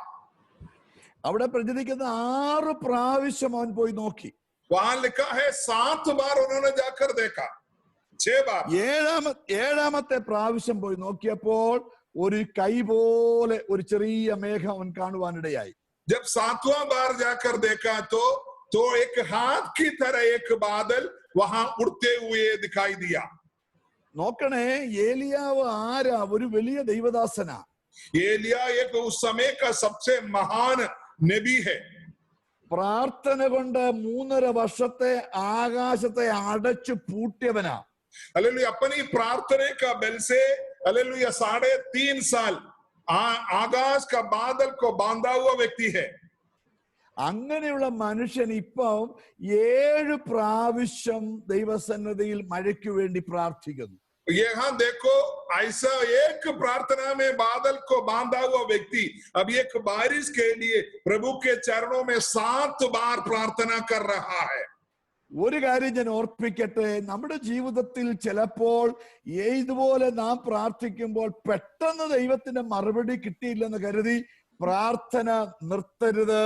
അവിടെ പ്രചരിക്കുന്ന 6 പ്രാവശ്യം അവൻ പോയി നോക്കി. वहां लिखा है 7 बार उन्होंने जाकर देखा, 6 बार। ഏഴാമത്തെ പ്രാവശ്യം പോയി നോക്കിയപ്പോൾ ഒരു കൈ പോലെ ഒരു ചെറിയ മേഘം അവൻ കാണുവാനിടയായി. जब 7वां बार जाकर देखा तो एक हाथ की तरह एक बादल वहां उड़ते हुए दिखाई दिया। നോക്കണേ, ഏലിയാവ് ആരാ? ഒരു വലിയ ദൈവദാസനാ. एलिया एक उस समय का सबसे महान नबी है। പ്രാർത്ഥന കൊണ്ട് 3.5 വർഷത്തെ ആകാശത്തെ അടച്ചു പൂട്ടിയവനാ. हालेलुया। अपनी प्रार्थना का बल से हालेलुया 3.5 साल आकाश का बादल को बांधा हुआ व्यक्ति है। അങ്ങനെയുള്ള മനുഷ്യൻ ഇപ്പം 7 പ്രാവശ്യം ദൈവസന്നിധിയിൽ മഴയ്ക്ക് വേണ്ടി പ്രാർത്ഥിക്കുന്നു. यहाँ देखो, ऐसा एक प्रार्थना में बादल को बांधा हुआ व्यक्ति अब एक बारिश के लिए प्रभु के चरणों में 7 बार प्रार्थना कर रहा है। ഒരു കാര്യം ഞാൻ ഓർപ്പിക്കട്ടെ, നമ്മുടെ ജീവിതത്തിൽ ചിലപ്പോൾ ഇതുപോലെ നാം പ്രാർത്ഥിക്കുമ്പോൾ പെട്ടെന്ന് ദൈവത്തിന്റെ മറുപടി കിട്ടിയില്ലെന്ന് കരുതി പ്രാർത്ഥന നിർത്തരുത്.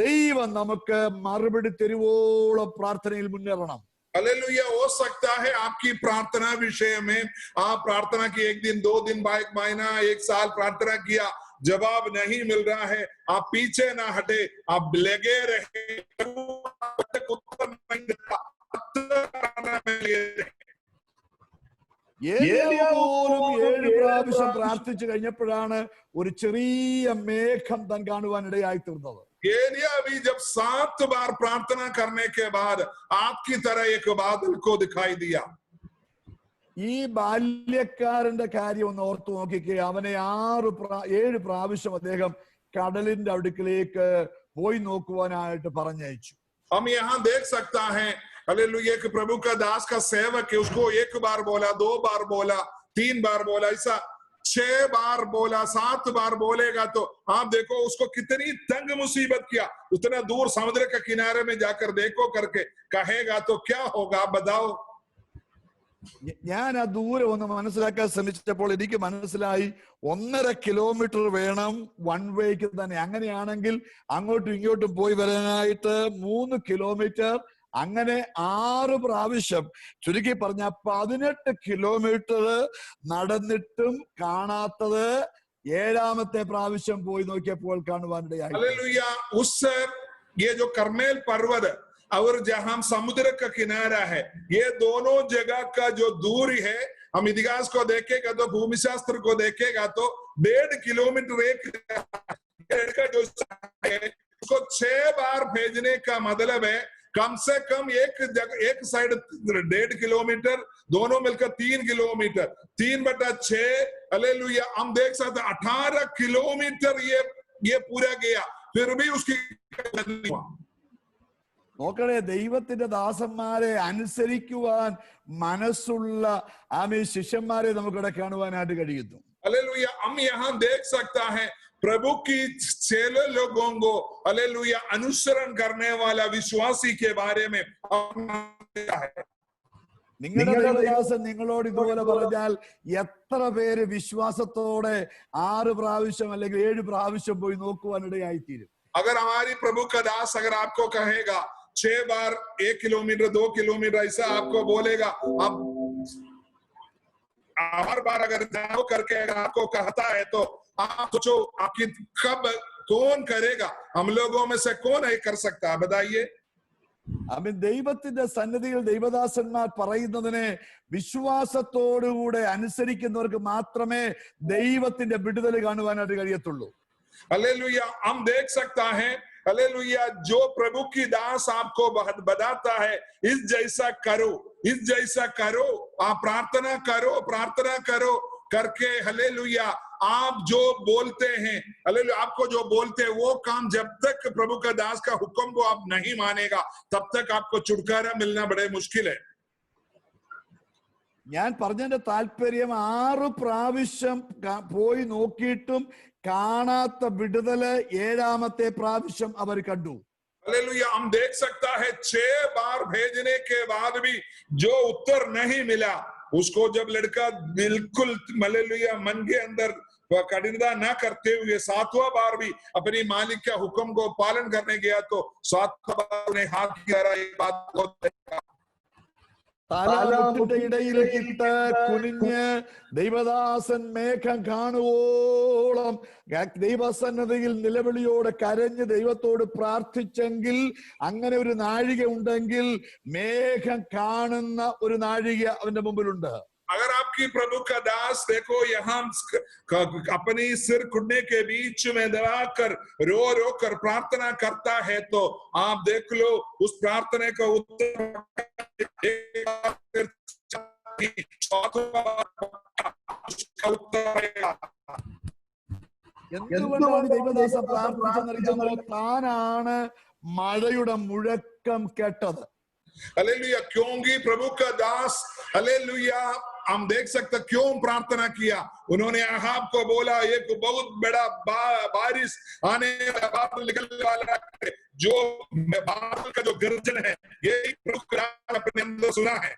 ദൈവം നമുക്ക് മറുപടി തരുവോളം പ്രാർത്ഥനയിൽ മുന്നേറണം. हालेलुया। हो सकता है आपकी प्रार्थना विषय में आप प्रार्थना की 1 दिन 2 दिन 1 महीना 1 साल प्रार्थना किया, जवाब नहीं मिल रहा है, आप पीछे ना हटे, आप लगे रहे। പോലും 7 പ്രാവശ്യം പ്രാർത്ഥിച്ചു കഴിഞ്ഞപ്പോഴാണ് ഒരു ചെറിയ മേഘം താൻ കാണുവാനിടയായി തീർന്നത്. एलिया भी जब 7 बार प्रार्थना करने के बाद आपकी तरह एक बादल को दिखाई दिया। ഈ ബാല്യക്കാരന്റെ കാര്യം ഒന്ന് ഓർത്തു നോക്കിക്കേ. അവനെ 7 പ്രാവശ്യം അദ്ദേഹം കടലിന്റെ അടുക്കിലേക്ക് പോയി നോക്കുവാനായിട്ട് പറഞ്ഞയച്ചു. हम यहाँ देख सकता है हालेलुया कि प्रभु का दास का सेवक है, उसको 1 बार बोला, 2 बार बोला, 3 बार बोला, ऐसा 6 बार बोला, 7 बार बोलेगा तो आप देखो उसको कितनी तंग मुसीबत किया। उतना दूर समुद्र के किनारे में जाकर देखो करके कहेगा तो क्या होगा, आप बताओ। ഞാൻ ആ ദൂരം ഒന്ന് മനസ്സിലാക്കാൻ ശ്രമിച്ചപ്പോൾ എനിക്ക് മനസ്സിലായി 1.5 കിലോമീറ്റർ വേണം വൺ വേക്ക് തന്നെ. അങ്ങനെയാണെങ്കിൽ അങ്ങോട്ടും ഇങ്ങോട്ടും പോയി വരാനായിട്ട് 3 കിലോമീറ്റർ, അങ്ങനെ 6 പ്രാവശ്യം, ചുരുക്കി പറഞ്ഞ 18 കിലോമീറ്റർ നടന്നിട്ടും കാണാത്തത് 7ാമത്തെ പ്രാവശ്യം പോയി നോക്കിയപ്പോൾ കാണുവാനിടയായി. हालेलुया। उससे ये जो कर्मेल पर्वत और जहां समुद्र का किनारा है, ये दोनों जगह का जो दूरी है, हम इतिहास को देखेगा तो भूमि शास्त्र को देखेगा तो 1.5 किलोमीटर एक का जो है उसको 6 बार भेजने का मतलब है कम से कम एक साइड 1.5 किलोमीटर, दोनों मिलकर 3 किलोमीटर, 3/6 हालेलुया। हम देख सकते 18 किलोमीटर ये ये पूरा गया, फिर भी उसकी नहीं हुआ। നോക്കണേ, ദൈവത്തിന്റെ ദാസന്മാരെ അനുസരിക്കുവാൻ മനസ്സുള്ള ശിഷ്യന്മാരെ നമുക്കിവിടെ കാണുവാനായിട്ട് കഴിയുന്നു. हालेलुया, हम यहाँ देख सकता है प्रभु की चेले लोगों को हालेलुया अनुसरण करने वाला विश्वासी के बारे में है। നിങ്ങളുടെ ദൈവദാസൻ നിങ്ങളോട് ഇതുപോലെ പറഞ്ഞാൽ എത്ര പേര് വിശ്വാസത്തോടെ 6 പ്രാവശ്യം അല്ലെങ്കിൽ 7 പ്രാവശ്യം പോയി നോക്കുവാനിടയായിത്തീരും? अगर हमारी प्रभु का दास अगर आपको कहेगा 6 बार 1 किलोमीटर 2 किलोमीटर ऐसा आपको बोलेगा, आप हर बार अगर जाओ करके अगर आपको कहता है तो आप सोचो आपकी कब कौन करेगा? हम लोगों में से कौन है कर सकता है? बताइए। ദൈവത്തിന്റെ സന്നിധിയിൽ ദൈവദാസന്മാർ പറയുന്നതിനെ വിശ്വാസത്തോടുകൂടെ അനുസരിക്കുന്നവർക്ക് മാത്രമേ ദൈവത്തിന്റെ വിടുതൽ കാണുവാനായിട്ട് കഴിയത്തുള്ളൂ. हालेलुया, हम देख सकता है हालेलुया, जो प्रभु की दास आपको बताता है इस जैसा करो, इस जैसा करो, आप प्रार्थना करो करके हालेलुया, आप जो बोलते हैं हालेलुया, आपको जो बोलते हैं वो काम जब तक प्रभु का दास का हुक्म को आप नहीं मानेगा तब तक आपको छुटकारा मिलना बड़े मुश्किल है। ഞാൻ പറഞ്ഞതിന്റെ താല്പര്യം 6 പ്രാവശ്യം പോയി നോക്കിയിട്ടും കാണാത്ത വിടുതല് 7ാമത്തെ പ്രാവശ്യം അവർ കണ്ടു. हालेलुया, हम देख सकता है 6 बार भेजने के बाद भी जो उत्तर नहीं मिला, उसको जब लड़का बिल्कुल हालेलुया मन के अंदर कठिनता न करते हुए 7वां बार भी अपनी मालिक के हुक्म को पालन करने गया तो 7वां बार ने हाथ किया एक बात തലമുട്ടിന്റെ ഇടയിലേക്കിട്ട് കുനിഞ്ഞ് ദൈവദാസൻ മേഘം കാണുവോളം ദൈവസന്നദ്ധിയിൽ നിലവിളിയോടെ കരഞ്ഞ് ദൈവത്തോട് പ്രാർത്ഥിച്ചെങ്കിൽ, അങ്ങനെ ഒരു നാഴിക ഉണ്ടെങ്കിൽ മേഘം കാണുന്ന ഒരു നാഴിക അവന്റെ മുമ്പിലുണ്ട്. अगर आपकी प्रभु का दास देखो यहाँ अपनी सिर कुटने के बीच में दबाकर रो कर प्रार्थना करता है तो आप देख लो उस प्रार्थना का उत्तर എന്തുകൊണ്ടാണ് ദൈവദാസൻ പ്രാർത്ഥിച്ചെന്നറിയാമോ? താനാണ് മഴയുടെ മുഴക്കം കേട്ടത്. हालेलुया, क्योंकि प्रभु का दास हालेलुया हम देख सकते क्यों प्रार्थना किया। उन्होंने अहाब को बोला एक बहुत बड़ा बारिश आने वाला, बादल निकलने वाला है, जो बादल का जो गर्जन है ये प्रभु का अपने अंदर सुना है।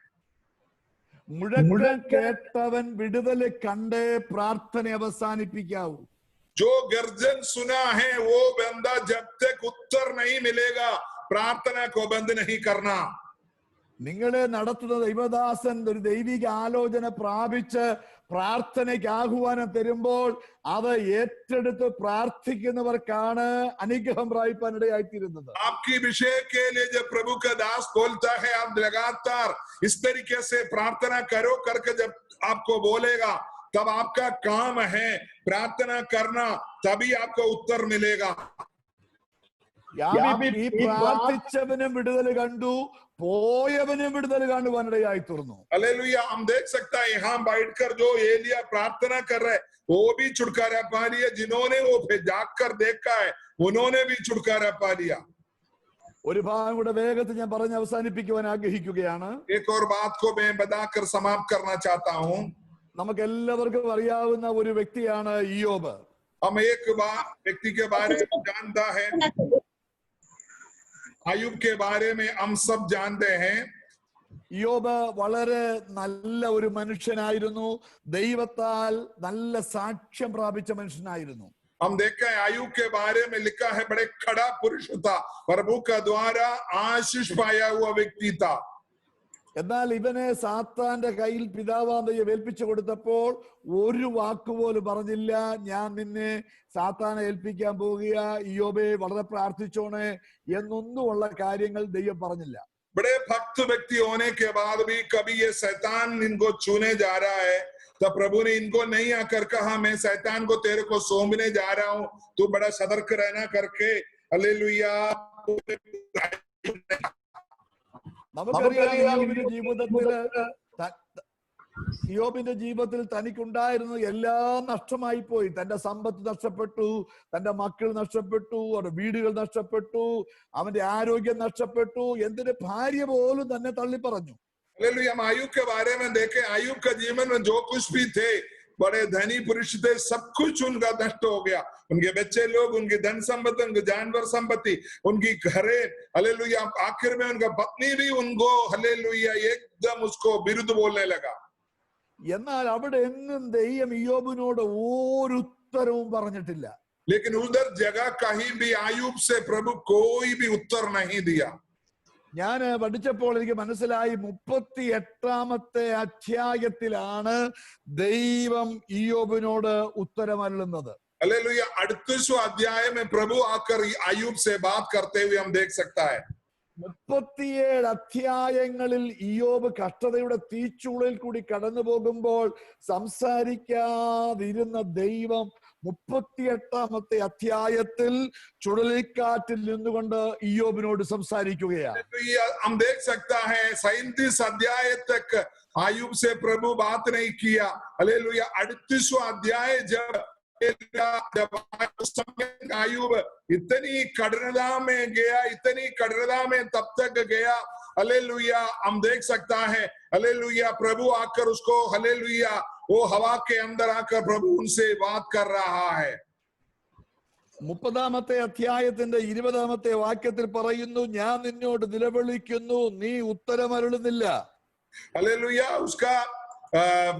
മുഴക്കം കേട്ടവൻ വിടുതൽ കണ്ടേ പ്രാർത്ഥന അവസാനിപ്പിക്കാവൂ. जो गर्जन सुना है वो बंदा जब तक उत्तर नहीं मिलेगा प्रार्थना को बंद नहीं करना। നിങ്ങളെ നടത്തുന്ന ദൈവദാസൻ ഒരു ദൈവിക ആലോചന പ്രാപിച്ച് പ്രാർത്ഥനയ്ക്ക് ആഹ്വാനം തരുമ്പോൾ അത് ഏറ്റെടുത്ത് പ്രാർത്ഥിക്കുന്നവർക്കാണ് അനുഗ്രഹം പ്രാപിപ്പാൻ ഇടയായിത്തീരുന്നത്. आपकी विषय के लिए जब प्रभु का दास बोलता है आप लगातार इस तरीके से प्रार्थना करो करके जब आपको बोलेगा तब आपका काम है प्रार्थना करना, तभी आपको उत्तर मिलेगा। ഈ പ്രാർത്ഥിച്ചവനും വിടുതൽ കണ്ടു, പോയവനും വിടുതൽ കാണുവാനിടയായി തീർന്നു. हालेलुया, हम देख सकता है यहाँ बैठकर जो एलिया प्रार्थना कर रहे वो भी छुटकारा पा लिया, जिन्होंने वो जाकर देखा है उन्होंने भी छुटकारा पा लिया। ഒരു ഭാഗം കൂടെ വേഗത്തിൽ ഞാൻ പറഞ്ഞ് അവസാനിപ്പിക്കുവാൻ ആഗ്രഹിക്കുകയാണ്. एक और बात को मैं बताकर समाप्त करना चाहता हूँ। നമുക്ക് എല്ലാവർക്കും അറിയാവുന്ന ഒരു വ്യക്തിയാണ് ഇയ്യോബ്. हम एक व्यक्ति के बारे में जानता है, अय्यूब के बारे में हम सब जानते हैं। ഇയ്യോബ് വളരെ നല്ല ഒരു മനുഷ്യനായിരുന്നു, ദൈവത്താൽ നല്ല സാക്ഷ്യം പ്രാപിച്ച മനുഷ്യനായിരുന്നു. हम देखते हैं अय्यूब के बारे में लिखा है बड़े खड़ा पुरुष था, प्रभु का द्वारा आशीष पाया हुआ व्यक्ति था। എന്നാൽ ഇവനെ സാത്താന്റെ കയ്യിൽ പിതാവാം ദൈവം ഏൽപ്പിച്ചു കൊടുത്തപ്പോൾ ഒരു വാക്കുപോലും പറഞ്ഞില്ല, ഞാൻ നിന്നെ സാത്താനെ ഏൽപ്പിക്കാൻ പോകുക, ഇയ്യോബേ വളരെ പ്രാർത്ഥിച്ചോണേ എന്നൊന്നുമുള്ള കാര്യങ്ങൾ ദൈവം പറഞ്ഞില്ല. बड़े भक्त व्यक्ति होने के बाद भी कभी ये शैतान इनको छूने जा रहा है तो प्रभु ने इनको नहीं आकर कहा मैं शैतान को तेरे को सौंपने जा रहा हूं, तू बड़ा सतर्क रहना करके। हालेलुया, നമുക്കറിയാം ജീവിതത്തില് ഇയ്യോബിന്റെ ജീവിതത്തിൽ തനിക്കുണ്ടായിരുന്ന എല്ലാം നഷ്ടമായി പോയി. തന്റെ സമ്പത്ത് നഷ്ടപ്പെട്ടു, തന്റെ മക്കൾ നഷ്ടപ്പെട്ടു, അവരുടെ വീടുകൾ നഷ്ടപ്പെട്ടു, അവന്റെ ആരോഗ്യം നഷ്ടപ്പെട്ടു, എന്തിന് ഭാര്യ പോലും തന്നെ തള്ളി പറഞ്ഞു. हालेलुया। हम आयुब के बारे में देखें, आयुब का जीवन में जो कुछ भी थे, बड़े धनी पुरुष थे, सब कुछ उनका नष्ट हो गया। उनके बच्चे लोग, उनकी धन संपत्ति, उनकी जानवर संपत्ति, उनकी घरें, हालेलुया। आखिर में उनका पत्नी भी उनको हालेलुया एकदम उसको विरुद्ध बोलने लगा। എന്നാൽ അവിടെ എങ്ങും ദൈവം ഇയ്യോബിനോട് ഒരു ഉത്തരവും പറഞ്ഞിട്ടില്ല. लेकिन उधर जगह कहीं भी आयुब से प्रभु कोई भी उत्तर नहीं दिया। ഞാൻ പഠിച്ചപ്പോൾ എനിക്ക് മനസ്സിലായി 38-ാമത്തെ അധ്യായത്തിലാണ് ദൈവം ഇയ്യോബിനോട് ഉത്തരമരുളുന്നത്. हालेलुया। 38वां अध्याय में प्रभु आकर आयुब से बात करते हुए हम देख सकता है। 37 അധ്യായങ്ങളിൽ ഇയ്യോബ് കഷ്ടതയുടെ തീച്ചൂളയിൽ കൂടി കടന്നു പോകുമ്പോൾ സംസാരിക്കാതിരുന്ന ദൈവം 38-ാമത്തെ അധ്യായത്തിൽ ചുഴലിക്കാറ്റിൽ നിന്നുകൊണ്ട് ഇയ്യോബിനോട് സംസാരിക്കുകയാണ്. हम देख सकता है 37 अध्याय तक आयुब से प्रभु बात नहीं किया। हालेलुया। 38वां अध्याय जब आयुब इतनी कठिनता में गया, इतनी कठिनता में तब तक गया, हालेलुया। हम देख सकता है हालेलुया प्रभु आकर उसको हालेलुया वो हवा के अंदर आकर प्रभु उनसे बात कर रहा है। 30-ാമത്തെ അധ്യായത്തിന്റെ 20-ാമത്തെ വാക്യത്തിൽ പറയുന്നു, ഞാൻ നിന്നോട് നിലവിളിക്കുന്നു, നീ ഉത്തരമരുളുന്നില്ല. हालेलुया। उसका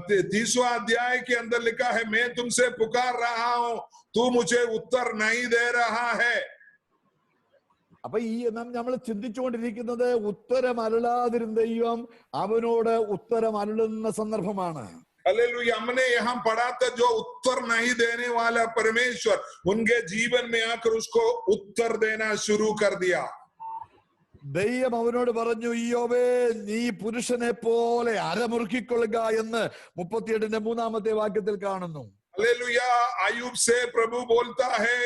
30वां अध्याय के अंदर लिखा है, मैं तुमसे पुकार रहा हूं, तू मुझे उत्तर नहीं दे रहा है। അപ്പൊ ഈ നമ്മൾ ചിന്തിച്ചുകൊണ്ടിരിക്കുന്നത് ഉത്തരമരുളാതിരുന്ന ദൈവം അവനോട് ഉത്തരമരുളുന്ന സന്ദർഭമാണ്. हालेलुया। हमने यहाँ पढ़ा था जो उत्तर नहीं देने वाला परमेश्वर उनके जीवन में आकर उसको उत्तर देना शुरू कर दिया। ദൈവം അവനോട് പറഞ്ഞു, ഇയ്യോബേ നീ പുരുഷനെ പോലെ അരമുറുക്കിക്കൊള്ളുക എന്ന് 38-ന്റെ 3-ാമത്തെ വാക്യത്തിൽ കാണുന്നു. हालेलुया। आयुब से प्रभु बोलता है,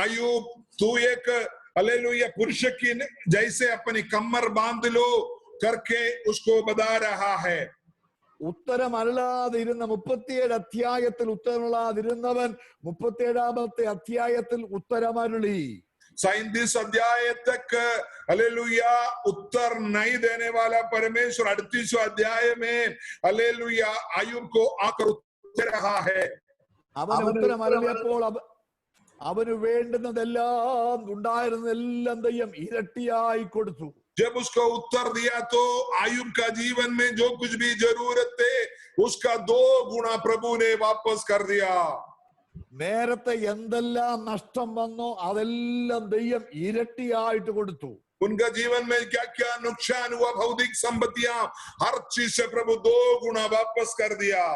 आयुब तू एक हालेलुया पुरुष की जैसे अपनी कमर बांध लो करके उसको बता रहा है। ഉത്തരമരുളാതിരുന്ന 37 അധ്യായത്തിൽ ഉത്തരമരുളാതിരുന്നവൻ 37-ാമത്തെ അധ്യായത്തിൽ ഉത്തരമരുളി. 37 अध्याय तक हालेलुया उत्तर नहीं देने वाला परमेश्वर 38वां अध्याय में हालेलुया आयुब को आकर उत्तर रहा है। അവന് ഉത്തരമരുളിയപ്പോൾ അവന് വേണ്ടുന്നതെല്ലാം ഉണ്ടായിരുന്നതെല്ലാം ദൈവം ഇരട്ടിയായി കൊടുത്തു. जब उसको उत्तर दिया तो आयुब का जीवन में जो कुछ भी जरूरत थे उसका 2 गुना प्रभु ने वापस कर दिया। നേരത്തെ എന്തെല്ലാം നഷ്ടം വന്നോ അതെല്ലാം ദൈവം ഇരട്ടിയായിട്ട് കൊടുത്തു. उनका जीवन में क्या क्या नुकसान हुआ, भौतिक संपत्तियां, हर चीज से प्रभु 2 गुना वापस कर दिया।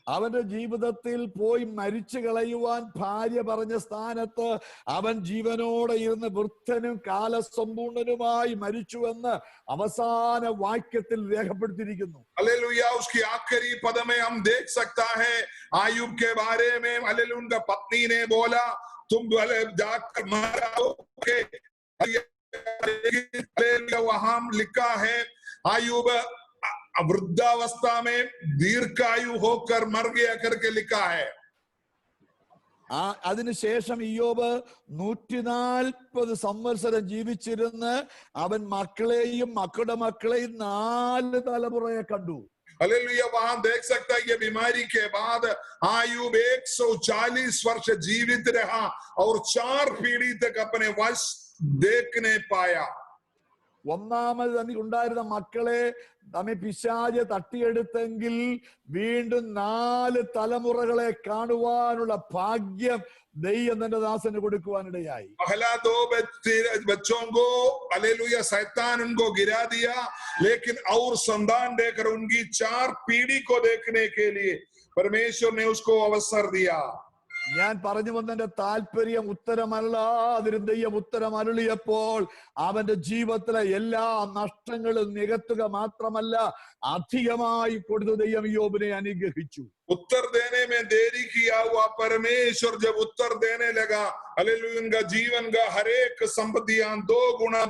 അവന്റെ ജീവിതത്തിൽ പോയി മരിച്ചു കളയുവാൻ ഭാര്യ പറഞ്ഞ സ്ഥാനത്ത് അവൻ ജീവനോടെ ഇരുന്ന് വൃദ്ധനും കാലസമ്പൂർണനുമായി മരിച്ചുവെന്ന് അവസാന വാക്യത്തിൽ രേഖപ്പെടുത്തിയിരിക്കുന്നു. हालेलुया। उसकी आखिरी पद में हम देख सकता है आयुब के बारे में हालेलुया उनका पत्नी ने बोला तुम जाकर मरोगे। वहां लिखा है आयुब वृद्धावस्था में दीर्घायु होकर मर गया करके लिखा है। അതിനുശേഷം ഇയ്യോബ് 140 സംവത്സരം ജീവിച്ചിരുന്ന് അവൻ മക്കളെയും മക്കളുടെ മക്കളെയും 4 തലമുറയെ കണ്ടു. हालेलुया। वहां देख सकता है ये बीमारी के बाद आयुब 140 वर्ष जीवित रहा और 4 पीढ़ी तक अपने वंश देखने पाया। ഒന്നാമത് തനിക്ക് ഉണ്ടായിരുന്ന മക്കളെ നമ്മെ പിശാച് തട്ടിയെടുത്തെങ്കിൽ വീണ്ടും 4 തലമുറകളെ കാണുവാനുള്ള ഭാഗ്യം ദൈവം തന്റെ ദാസന് കൊടുക്കുവാനിടയായി. पहला 2 बच्चों को हालेलुया शैतान उनको गिरा दिया, लेकिन और संतान देकर उनकी 4 पीढ़ी को देखने के लिए परमेश्वर ने उसको अवसर दिया। ഞാൻ പറഞ്ഞു വന്നതിന്റെ താല്പര്യം ഉത്തരമരുളാതിരുന്ന ദൈവം ഉത്തരമരുളിയപ്പോൾ അവന്റെ ജീവിതത്തിലെ എല്ലാ നഷ്ടങ്ങളും നികത്തുക മാത്രമല്ല അധികമായി കൊടുത്ത ദൈവം ഇയ്യോബിനെ അനുഗ്രഹിച്ചു. उत्तर देने में देरी किया हुआ परमेश्वर जब उत्तर देने लगा हालेलुया उनका जीवन का हर एक संपत्तियां 2 गुना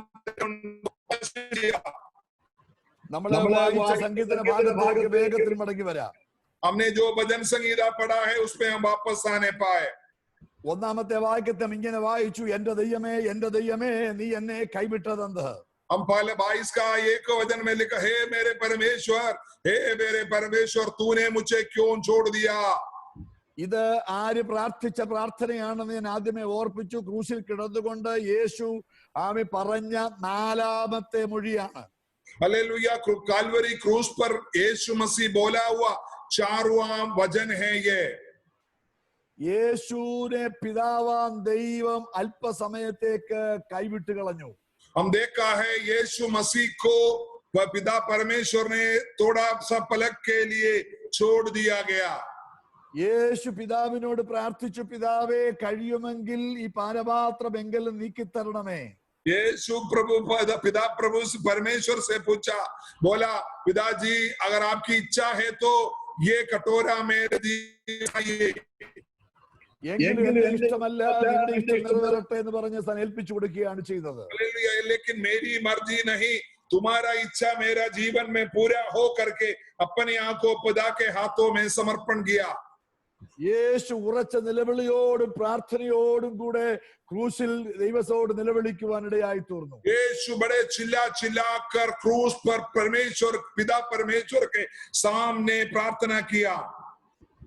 നമ്മളെ വായിച്ച സംഗീത ഭാഗത്തേക്ക് വേഗത്തിൽ മടങ്ങി വരാം. हमने जो भजन संगीता पढ़ा है उस पे हम वापस आने पाए. ഒന്നാമത്തെ വാക്യത്തെ ഇങ്ങനെ വായിച്ചു, എന്റെ ദൈവമേ നീ എന്നെ കൈവിട്ടതെന്ത്. हम पहले 22 का एक वचन में लिखा, हे मेरे परमेश्वर तूने मुझे क्यों छोड़ दिया. ഇത് ആര് പ്രാർത്ഥിച്ച പ്രാർത്ഥനയാണെന്ന് ഞാൻ ആദ്യമേ ഓർപ്പിച്ചു. ക്രൂശിൽ കിടന്നുകൊണ്ട് യേശു ആമി പറഞ്ഞ 4ാമത്തെ മൊഴിയാണ്. हालेलुया. काल्वरी क्रूस पर यीशु मसीह बोला हुआ 4वां वचन है ये. യേശുവിനെ പിതാവാം ദൈവം അല്പസമയത്തേക്ക് കൈവിട്ട് കളഞ്ഞു. हम देखा है यीशु मसीह को पिता परमेश्वर ने थोड़ा सा पलक के लिए छोड़ दिया गया. യേശു പിതാവിനോട് പ്രാർത്ഥിച്ചു, പിതാവേ കഴിയുമെങ്കിൽ ഈ പാനപാത്രം എങ്കിലും നീക്കിത്തരണമേ. यीशु पिता प्रभु परमेश्वर से पूछा, बोला पिताजी अगर आपकी इच्छा है तो ये कटोरा मेरे दिए, എങ്കിലും എന്റെ ഇഷ്ടമല്ല നിന്റെ ഇഷ്ടം നിറവേറട്ടെ എന്ന് പറഞ്ഞ് ഏൽപ്പിച്ചു കൊടുക്കുകയാണ് ചെയ്തത്. लेकिन मेरी मर्जी नहीं, तुम्हारा इच्छा मेरा जीवन में पूरा हो करके अपनी आंखों पिता के हाथों में समर्पण किया. യേശു ഉറച്ച നിലവിളിയോടും പ്രാർത്ഥനയോടും കൂടെ ക്രൂശിൽ ദൈവത്തോട് നിലവിളിക്കുവാനിടയായി തീർന്നു. यीशु बड़े चिल्ला कर क्रूस पर पिता परमेश्वर के सामने प्रार्थना किया.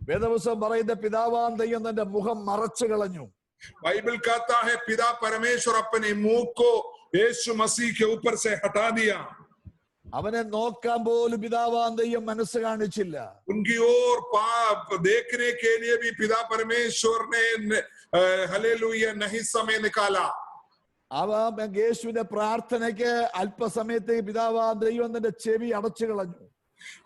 വേദപുസ്തകം പറയുന്ന പിതാവാം ദൈവം തന്റെ മുഖം മറച്ചു കളഞ്ഞു. बाइबल कहता है पिता परमेश्वर अपने मुंह को यीशु मसीह के ऊपर से हटा दिया. അവനെ നോക്കാൻ പോലും പിതാവാം ദൈവം മനസ്സ് കാണിച്ചില്ല. उनकी ओर देखने के लिए भी पिता परमेश्वर ने हालेलुया नहीं समय निकाला. അവ യേശുവിന്റെ പ്രാർത്ഥനയ്ക്ക് അല്പസമയത്തേക്ക് പിതാവാം ദൈവം തന്റെ ചെവി അടച്ചു കളഞ്ഞു.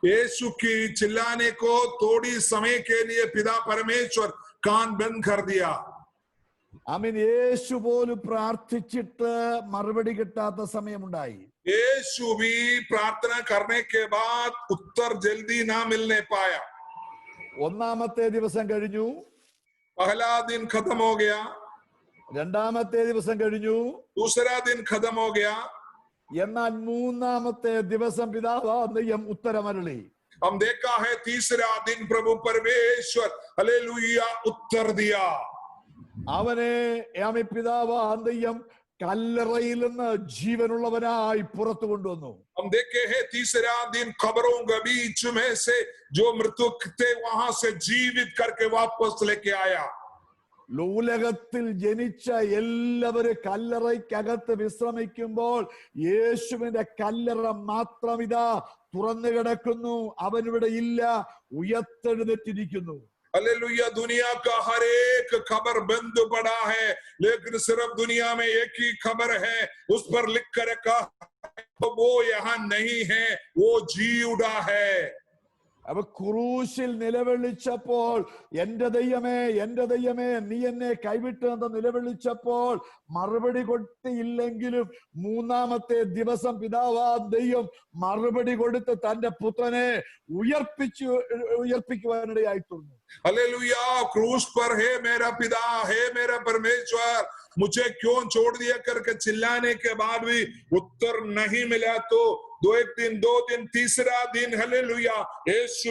यीशु की चिल्लाने को थोड़ी समय के लिए पिता परमेश्वर कान बंद कर दिया. ആമീൻ. യേശു പോലും പ്രാർത്ഥിച്ചിട്ട് മറുപടി കിട്ടാത്ത സമയമുണ്ടായി. यीशु भी प्रार्थना करने के बाद उत्तर जल्दी ना मिलने पाया. ഒന്നാമത്തെ ദിവസം കഴിഞ്ഞു, पहला दिन खत्म हो गया. രണ്ടാമത്തെ ദിവസം കഴിഞ്ഞു, दूसरा दिन खत्म हो गया. എന്നാൽ 3ാമത്തെ ദിവസം പിതാവാം ദൈവം ഉത്തരമരുളി. हम देखा है तीसरा दिन प्रभु परमेश्वर हालेलुया उत्तर दिया. അവനെ ആമി പിതാവാം ദൈവം കല്ലറയിൽ നിന്ന് ജീവനുള്ളവനായി പുറത്തു കൊണ്ടുവന്നു. हम देखे हैं तीसरा दिन खबरों के बीच में से जो मृतक थे वहां से जीवित करके वापस लेके आया. ലോകത്തിൽ ജനിച്ച എല്ലാവരും കല്ലറയ്ക്കകത്ത് വിശ്രമിക്കുമ്പോൾ യേശുവിന്റെ കല്ലറ മാത്രം ഇതാ തുറന്നു കിടക്കുന്നു. അവനിവിടെ ഇല്ല, ഉയർത്തെഴുന്നേറ്റിരിക്കുന്നു. हालेलुया. दुनिया का हर एक खबर बंद पड़ा है, लेकिन सिर्फ दुनिया में एक ही खबर है, उस पर लिख कर रखा वो यहाँ नहीं है, वो जी उठा है. അവ ക്രൂശിൽ നിലവിളിച്ചപ്പോൾ എന്റെ ദൈവമേ നീ എന്നെ കൈവിട്ടു എന്ന് നിലവിളിച്ചപ്പോൾ മറുപടി കൊടുത്തില്ലെങ്കിലും 3ാമത്തെ ദിവസം പിതാവാം ദൈവം മറുപടി കൊടുത്ത് തന്റെ പുത്രനെ ഉയർപ്പിക്കുവാനിടയായി തീർന്നു. हालेलुया. क्रूस पर हे मेरा पिता, हे मेरा परमेश्वर मुझे क्यों छोड़ दिया करके चिल्लाने के बाद भी उत्तर नहीं मिला तो 2 दिन तीसरा दिन हालेलुया यीशु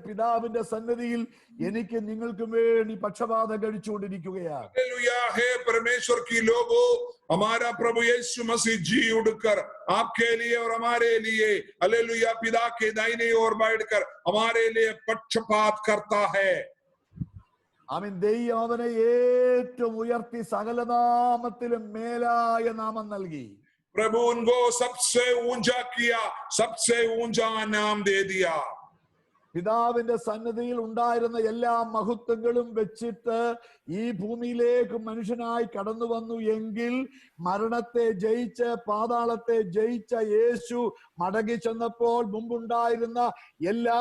പിതാവിന്റെ സന്നിധിയിൽ എനിക്ക് നിങ്ങൾക്കും വേണ്ടി പക്ഷപാതം കഴിച്ചുകൊണ്ടിരിക്കുകയാണ്. हे परमेश्वर की लोगों, हमारा प्रभु यीशु मसीह जी उठकर आपके लिए और हमारे लिए हालेलुया पिता के दाहिने ओर बैठकर हमारे लिए पक्षपात करता है. ആമീൻ. ദൈവം അവനെ ഏറ്റവും ഉയർത്തി സകല നാമത്തിലും മേലായ നാമം നൽകി. प्रभु उनको सबसे ऊंचा किया, सबसे ऊंचा नाम दे दिया. പിതാവിന്റെ സന്നിധിയിൽ ഉണ്ടായിരുന്ന എല്ലാ മഹത്വങ്ങളും വെച്ചിട്ട് ഈ ഭൂമിയിലേക്ക് മനുഷ്യനായി കടന്നു വന്നു എങ്കിൽ മരണത്തെ ജയിച്ച് പാതാളത്തെ ജയിച്ച യേശു മടങ്ങി ചെന്നപ്പോൾ മുമ്പുണ്ടായിരുന്ന എല്ലാ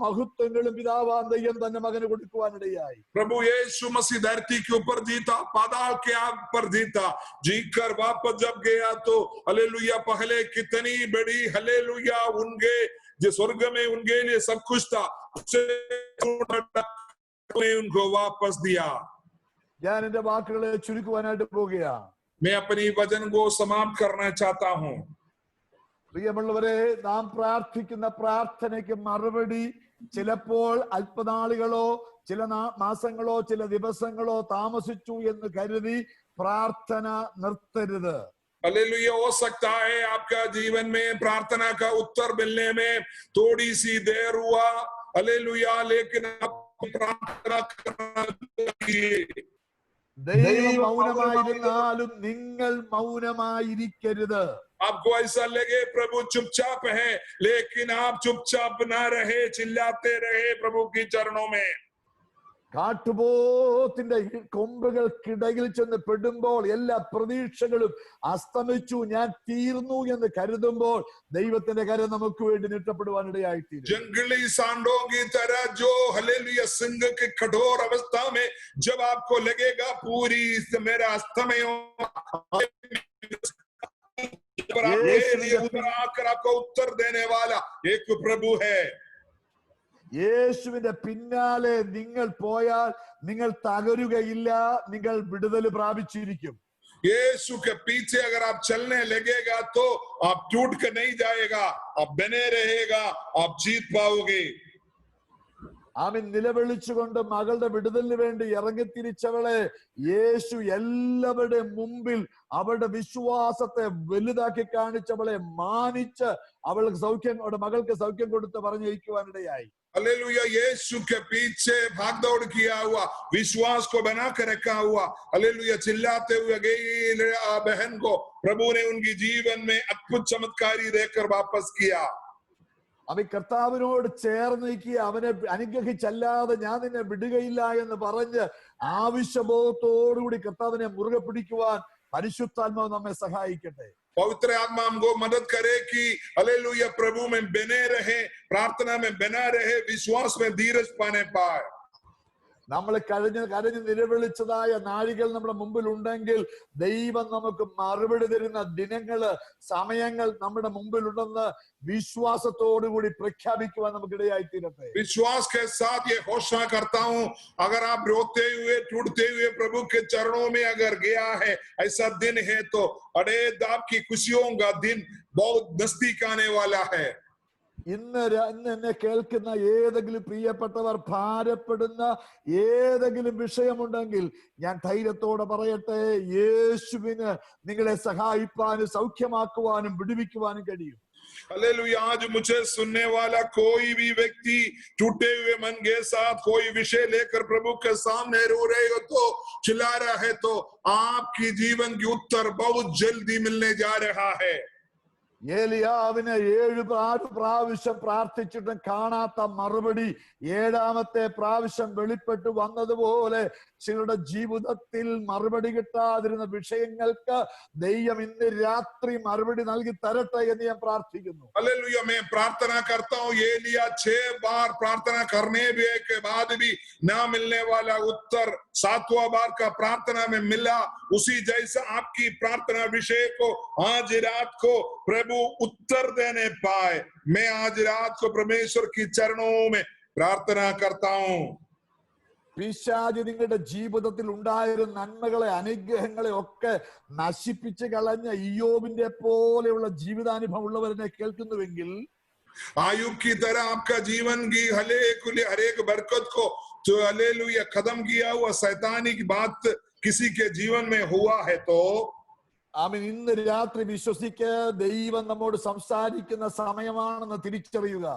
മഹത്വങ്ങളും പിതാവാം ദൈവം തന്റെ മകന് കൊടുക്കുവാനിടയായി. प्रभु यीशु मसीह धरती के ऊपर जीता, पाताल के आग पर जीता, जीकर वापस जब गया तो हालेलुया पहले कितनी बड़ी हालेलुया उनके जो स्वर्ग में उनके लिए सब कुछ था, उससे ने उनको वापस दिया। ഞാൻ എന്റെ വാക്കുകളെ ചുരുക്കുവാനായിട്ട് പോകുകയാണ്. मैं अपनी वचन को समाप्त करना चाहता हूं। പ്രിയമുള്ളവരെ, നാം പ്രാർത്ഥിക്കുന്ന പ്രാർത്ഥനയ്ക്ക് മറുപടി ചിലപ്പോൾ അല്പനാളുകളോ ചില മാസങ്ങളോ ചില ദിവസങ്ങളോ താമസിച്ചു എന്ന് കരുതി പ്രാർത്ഥന നിർത്തരുത്. हालेलुया। हो सकता है आपका जीवन में प्रार्थना का उत्तर मिलने में थोड़ी सी देर हुआ, हालेलुया, लेकिन आप प्रार्थना करना चाहिए। ദൈവം മൗനമായിരുന്നാലും നിങ്ങൾ മൗനമായിരിക്കരുത്. आपको ऐसा लगे प्रभु चुपचाप है, लेकिन आप चुपचाप ना रहे, चिल्लाते रहे प्रभु की चरणों में। കാട്ടുപോത്തിന്റെ കൊമ്പുകൾക്കിടയിൽ ചെന്ന് പെടുമ്പോൾ എല്ലാ പ്രതീക്ഷകളും അസ്തമിച്ചു, ഞാൻ തീർന്നു എന്ന് കരുതുമ്പോൾ ദൈവത്തിന്റെ കരം നമുക്ക് വേണ്ടി നീട്ടപ്പെടുവാനിടയായിത്തീരും. जंगली सांडों की तरह जो हालेलुया सिंह की कठोर अवस्था में जब आपको लगेगा पूरी मेरा अस्तमय आकर आपको उत्तर देने वाला एक प्रभु है। യേശുവിന്റെ പിന്നാലെ നിങ്ങൾ പോയാൽ നിങ്ങൾ തകരുകയില്ല, നിങ്ങൾ വിടുതൽ പ്രാപിച്ചിരിക്കും. यीशु के पीछे अगर आप चलने लगेगा तो आप टूट कर नहीं जाएगा, आप बने रहेगा, आप जीत पाओगे। ആമേൻ. നിലവിളിച്ചുകൊണ്ട് മകളുടെ വിടുതലിന് വേണ്ടി ഇറങ്ങിത്തിരിച്ചവളെ യേശു എല്ലാവരുടെ മുമ്പിൽ അവളുടെ വിശ്വാസത്തെ വലുതാക്കി കാണിച്ചവളെ മാനിച്ച് അവൾക്ക് സൗഖ്യം, അവളുടെ മകൾക്ക് സൗഖ്യം കൊടുത്ത് പറഞ്ഞയക്കുവാനിടയായി. हालेलुया। यीशु के पीछे भाग दौड़ किया हुआ, विश्वास को बना कर रखा हुआ, हालेलुया, चिल्लाते हुए गई बहन को प्रभु ने उनकी जीवन में अद्भुत चमत्कारी देकर वापस किया। അവൻ കർത്താവിനോട് ചേർന്ന് നിൽക്കുക, അവനെ അനുഗ്രഹിച്ചല്ലാതെ ഞാൻ നിന്നെ വിടുകയില്ല എന്ന് പറഞ്ഞ് ആവശ്യബോധത്തോടുകൂടി കർത്താവിനെ മുറുകെ പിടിക്കുവാൻ പരിശുദ്ധാത്മാവ് നമ്മെ സഹായിക്കട്ടെ. पवित्र आत्मा हमको मदद करे कि हालेलुया प्रभु में बने रहे, प्रार्थना में बना रहे, विश्वास में धीरज पाने पाए। നമ്മൾ കരഞ്ഞ് നിലവിളിച്ചതായ നാഴികൾ നമ്മുടെ മുമ്പിൽ ഉണ്ടെങ്കിൽ ദൈവം നമുക്ക് മറുപടി തരുന്ന ദിനങ്ങള്, സമയങ്ങൾ നമ്മുടെ മുമ്പിൽ ഉണ്ടെന്ന് വിശ്വാസത്തോടുകൂടി പ്രഖ്യാപിക്കുവാൻ നമുക്ക് ഇടയായി തീരട്ടെ. विश्वास के साथ ये घोषणा करता हूं, अगर आप रोते हुए टूटते हुए प्रभु के चरणों में अगर गया है, ऐसा दिन है तो अड़े आपकी खुशियों का दिन बहुत नजदीक आने वाला है। ഇന്ന് എന്നെ കേൾക്കുന്ന ഏതെങ്കിലും പ്രിയപ്പെട്ടവർ ഭാരപ്പെടുന്ന ഏതെങ്കിലും വിഷയമുണ്ടെങ്കിൽ ഞാൻ ധൈര്യത്തോടെ പറയട്ടെ, യേശുവിന് നിങ്ങളെ സഹായിപ്പാനും സൗഖ്യമാക്കുവാനും വിടുവിക്കുവാനും കഴിയും. हालेलुया। आज मुझे सुनने वाला कोई भी व्यक्ति टूटे हुए मन के साथ कोई विषय लेकर प्रभु के सामने रो रहे हो तो, चिल्ला रहा है तो, आपकी जीवन की उत्तर बहुत जल्दी मिलने जा रहा है। ഏലിയാവിന് 7 പ്രാവശ്യം പ്രാർത്ഥിച്ചിട്ടും കാണാത്ത മറുപടി 7ാമത്തെ പ്രാവശ്യം വെളിപ്പെട്ടു വന്നതുപോലെ ചിലരുടെ ജീവിതത്തിൽ മറുപടി കിട്ടാതിരുന്ന വിഷയങ്ങൾക്ക് ദൈവം ഇന്ന് രാത്രി മറുപടി നൽകി തരട്ടെ എന്ന് ഞാൻ പ്രാർത്ഥിക്കുന്നു. हालेलुया। मैं प्रार्थना करता हूँ, एलिया 6 बार प्रार्थना करने के बाद भी ना मिलने वाला उत्तर 7वां बार का प्रार्थना में मिला। उसी जैसा आपकी प्रार्थना विषय को आज रात को प्रभु उत्तर देने पाए, मैं आज रात को परमेश्वर की चरणों में प्रार्थना करता हूँ। പിശാച് നിങ്ങളുടെ ജീവിതത്തിൽ ഉണ്ടായിരുന്ന നന്മകളെ, അനുഗ്രഹങ്ങളെ ഒക്കെ നശിപ്പിച്ച് കളഞ്ഞ ഇയ്യോബിന്റെ പോലെയുള്ള ജീവിതാനുഭവം ഉള്ളവരെ കേൾക്കുന്നുവെങ്കിൽ, आयुब की तरह आपका जीवन की हर एक बरकत को जो हालेलुया खत्म किया हुआ शैतानी की बात किसी के जीवन में हुआ है तो, ആമേൻ, ഇന്ന് രാത്രി വിശ്വസിക്ക്, ദൈവം നമ്മോട് സംസാരിക്കുന്ന സമയമാണെന്ന് തിരിച്ചറിയുക.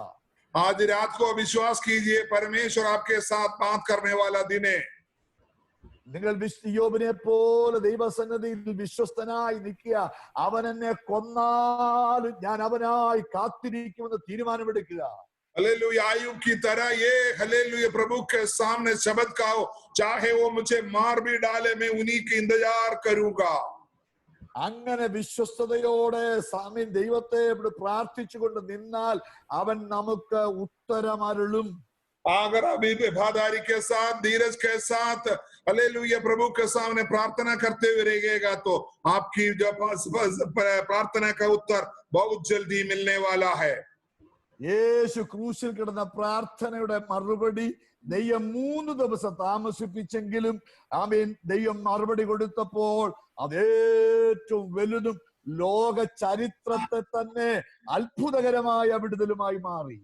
आज रात को विश्वास कीजिए, परमेश्वर आपके साथ बात करने वाला दिन है। നിങ്ങൾ ഇയ്യോബിനെ പോലെ ദൈവസന്നിധിയിൽ വിശ്വസ്തനായി നിൽക്കുക. അവൻ എന്നെ കൊന്നാലും ഞാൻ അവനായി കാത്തിരിക്കുമെന്ന് തീരുമാനമെടുക്കുക. हालेलुया। आयुब की तरह ये हालेलुया प्रभु के सामने शब्द कहो, चाहे वो मुझे मार भी डाले, मैं उन्हीं की इंतजार करूंगा। അങ്ങനെ വിശ്വസ്തയോടെ സാമീൻ ദൈവത്തെ പ്രാർത്ഥിച്ചുകൊണ്ട് നിന്നാൽ അവൻ നമുക്ക് ഉത്തരമരുളും. अगर अभी वफादारी के साथ, धीरज के साथ हालेलुया प्रभु के सामने प्रार्थना करते हुए रहेगा तो आपकी जो प्रार्थना का उत्तर बहुत जल्दी मिलने वाला है। യേശു ക്രൂശിൽ കിടന്ന പ്രാർത്ഥനയുടെ മറുപടി ദൈവം 3 ദിവസം താമസിപ്പിച്ചെങ്കിലും ആമേൻ ദൈവം മറുപടി കൊടുത്തപ്പോൾ അതേറ്റവും വലുതും ലോക ചരിത്രത്തെ തന്നെ അത്ഭുതകരമായ വിടുതലുമായി मारी।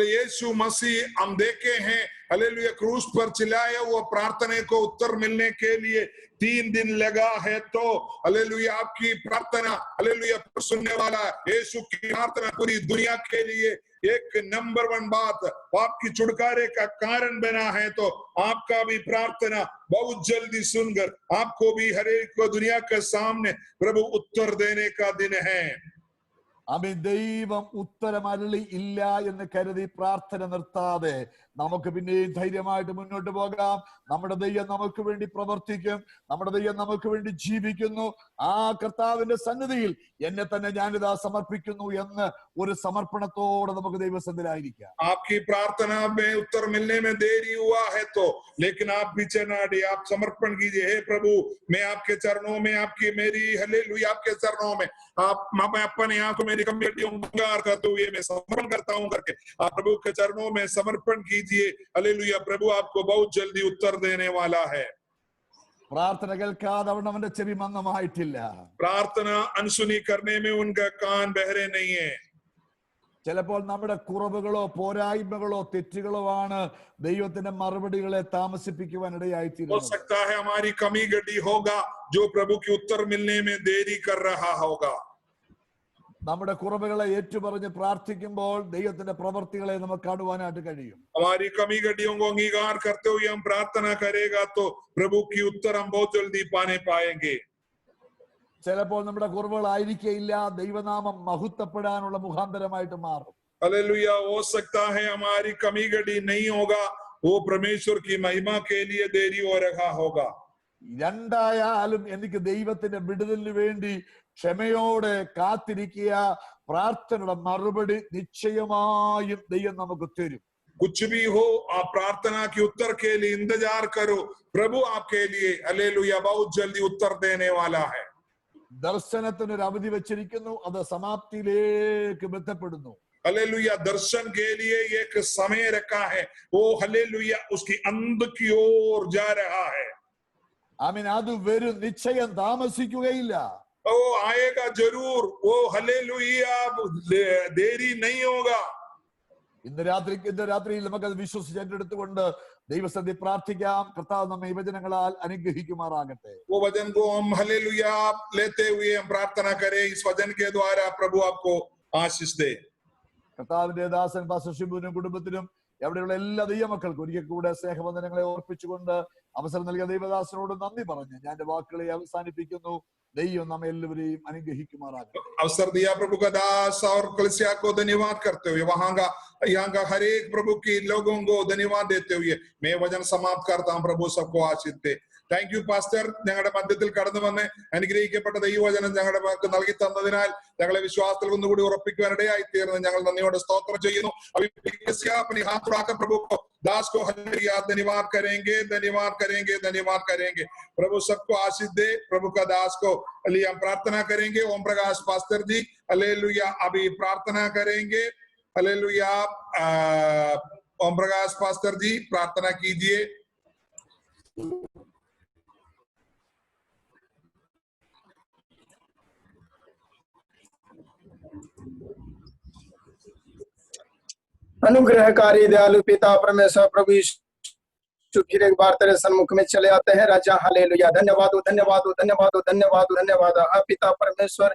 यीशु मसीह हम देखे हैं हालेलुया क्रूस पर चिल्लाया हुआ प्रार्थना को उत्तर मिलने के लिए 3 दिन लगा है, तो हालेलुया आपकी प्रार्थना हालेलुया सुनने वाला यीशु की प्रार्थना पूरी दुनिया के लिए एक नंबर 1 बात आपकी छुटकारे का कारण बना है। तो आपका भी प्रार्थना बहुत जल्दी सुनकर आपको भी हर एक को दुनिया के सामने प्रभु उत्तर देने का दिन है। ആമേൻ ദൈവം ഉത്തരമരുളി ഇല്ല എന്ന് കരുതി പ്രാർത്ഥന നിർത്താതെ നമുക്ക് പിന്നെയും ധൈര്യമായിട്ട് മുന്നോട്ട് പോകാം. നമ്മുടെ ദൈവം നമുക്ക് വേണ്ടി പ്രവർത്തിക്കും, നമ്മുടെ ദൈവം നമുക്ക് വേണ്ടി ജീവിക്കുന്നു. ആ കർത്താവിന്റെ സന്നിധിയിൽ എന്നെ തന്നെ ഞാനിതാ സമർപ്പിക്കുന്നു എന്ന് ഒരു സമർപ്പണത്തോടെ നമുക്ക് ദൈവസന്നിധിയിലായിരിക്കാം. आपकी प्रार्थना में उत्तर मिलने में देरी हुआ है तो लेकिन आप पीछे ना हटिए, आप समर्पण कीजिए। हे प्रभु मैं आपके चरणों में, आपकी मेरी हालेलुया आपके चरणों में आप मैं अपने आप को मेरी कमिटी करते हुए मैं समर्पण करता हूं करके आप प्रभु के चरणों में समर्पण कीजिए। हालेलुया प्रभु आपको बहुत जल्दी उत्तर देने वाला है। പ്രാർത്ഥന കേൾക്കാതെ അവനവന്റെ ചെവി മന്ദമായിട്ടില്ല. प्रार्थना अनसुनी करने में उनका कान बहरे नहीं है। ചിലപ്പോൾ നമ്മുടെ കുറവുകളോ പോരായ്മകളോ തെറ്റുകളോ ആണ് ദൈവത്തിന്റെ മറുപടികളെ താമസിപ്പിക്കുവാൻ हो ഇടയായിത്തീരുന്നത്. सकता है हमारी कमी गड्डी होगा जो प्रभु की उत्तर मिलने में देरी कर रहा होगा। നമ്മുടെ കുറവുകളെ ഏറ്റുപറഞ്ഞ് പ്രാർത്ഥിക്കുമ്പോൾ ദൈവത്തിന്റെ പ്രവർത്തികളെ നമുക്ക് കാണുവാനായിട്ട് കഴിയും. हमारी कमी गड्डियों को अंगीकार करते हुए हम प्रार्थना करेगा तो प्रभु की उत्तर हम बहुत जल्दी पाने पाएंगे। ചിലപ്പോൾ നമ്മുടെ കുറവുകളായിരിക്കില്ല ദൈവനാമം മഹത്വപ്പെടാനുള്ള മുഖാന്തരമായിട്ട് മാറും. हालेलुया हो सकता है हमारी कमी गड्डी नहीं होगा, वो परमेश्वर की महिमा के लिए देरी हो रहा होगा। രണ്ടായാലും എനിക്ക് ദൈവത്തിന്റെ വിടുതലിന് വേണ്ടി ക്ഷമയോടെ കാത്തിരിക്കുക. പ്രാർത്ഥനയുടെ മറുപടി നിശ്ചയമായും ദൈവം നമുക്ക് തരും. कुछ भी हो आप प्रार्थना की उत्तर के लिए इंतजार करो, प्रभु आपके लिए हालेलुया बहुत जल्दी उत्तर देने वाला है। ദർശനത്തിന് ഒരു അവധി വെച്ചിരിക്കുന്നു, അത് സമാപ്തിയിലേക്ക് ബന്ധപ്പെടുന്നു. हालेलुया दर्शन के लिए एक समय रखा है, वो हालेलुया उसकी अंत की ओर जा रहा है। ആമീൻ. അത് വരും, നിശ്ചയം താമസിക്കുകയില്ല. वो आएगा जरूर, वो हालेलुया देरी नहीं होगा। ഇന്ന് രാത്രിയിൽ നമുക്കത് വിശ്വസിച്ച് ഏറ്റെടുത്തുകൊണ്ട് ദൈവസന്നിധി പ്രാർത്ഥിക്കാം. കർത്താവ് നമ്മെ ഈ വചനങ്ങളാൽ അനുഗ്രഹിക്കുമാറാകട്ടെ. वो वचन को हम हालेलुया लेते हुए हम प्रार्थना करें, इस वचन के द्वारा प्रभु आपको आशीष दे। കർത്താവിന്റെ ദാസൻ പാസ്റ്റർ ഷിബുവിനും കുടുംബത്തിനും എവിടെയുള്ള എല്ലാ ദൈവമക്കൾക്കും ഒരിക്കൽ കൂടെ സ്നേഹവന്ദനങ്ങളെ ഓർപ്പിച്ചുകൊണ്ട് അവസരം നൽകിയ ദൈവദാസനോട് നന്ദി പറഞ്ഞ് ഞാൻ എന്റെ വാക്കുകളെ അവസാനിപ്പിക്കുന്നു. ദൈവം നമ്മെ എല്ലാവരെയും അനുഗ്രഹിക്കുമാറാകട്ടെ. अवसर दिया प्रभु का दास और कलीसिया को धन्यवाद करते हुए यहाँ का हर एक प्रभु की लोगों को धन्यवाद देते हुए मैं वचन समाप्त करता हूँ। प्रभु सबको आशीष दे। താങ്ക് യു പാസ്റ്റർ, ഞങ്ങളുടെ മധ്യത്തിൽ കടന്നു വന്ന് അനുഗ്രഹിക്കപ്പെട്ട ദൈവവചനം ഞങ്ങളുടെ നൽകി തന്നതിനാൽ ഞങ്ങളെ വിശ്വാസത്തിൽ ഒന്നുകൂടി ഉറപ്പിക്കുവാനിടയായി തീർന്ന് ഞങ്ങൾ നന്ദിയോടെ സ്തോത്രം ചെയ്യുന്നു. प्रभु को दास को धन्यवाद करेंगे, धन्यवाद करेंगे, धन्यवाद करेंगे। प्रभु सबको आशीष दे। प्रभु का दास को लिए हम प्रार्थना करेंगे। ओम प्रकाश पास्टर जी हालेलुया अभी प्रार्थना करेंगे। हालेलुया ओम प्रकाश पास्टर जी प्रार्थना कीजिए। अनुग्रहकारी दयालु पिता परमेश्वर प्रभु यीशु फिर एक बार तेरे सन्मुख में चले आते हैं राजा। हालेलुया धन्यवाद, धन्यवाद, धन्यवाद, धन्यवाद, धन्यवाद। पिता परमेश्वर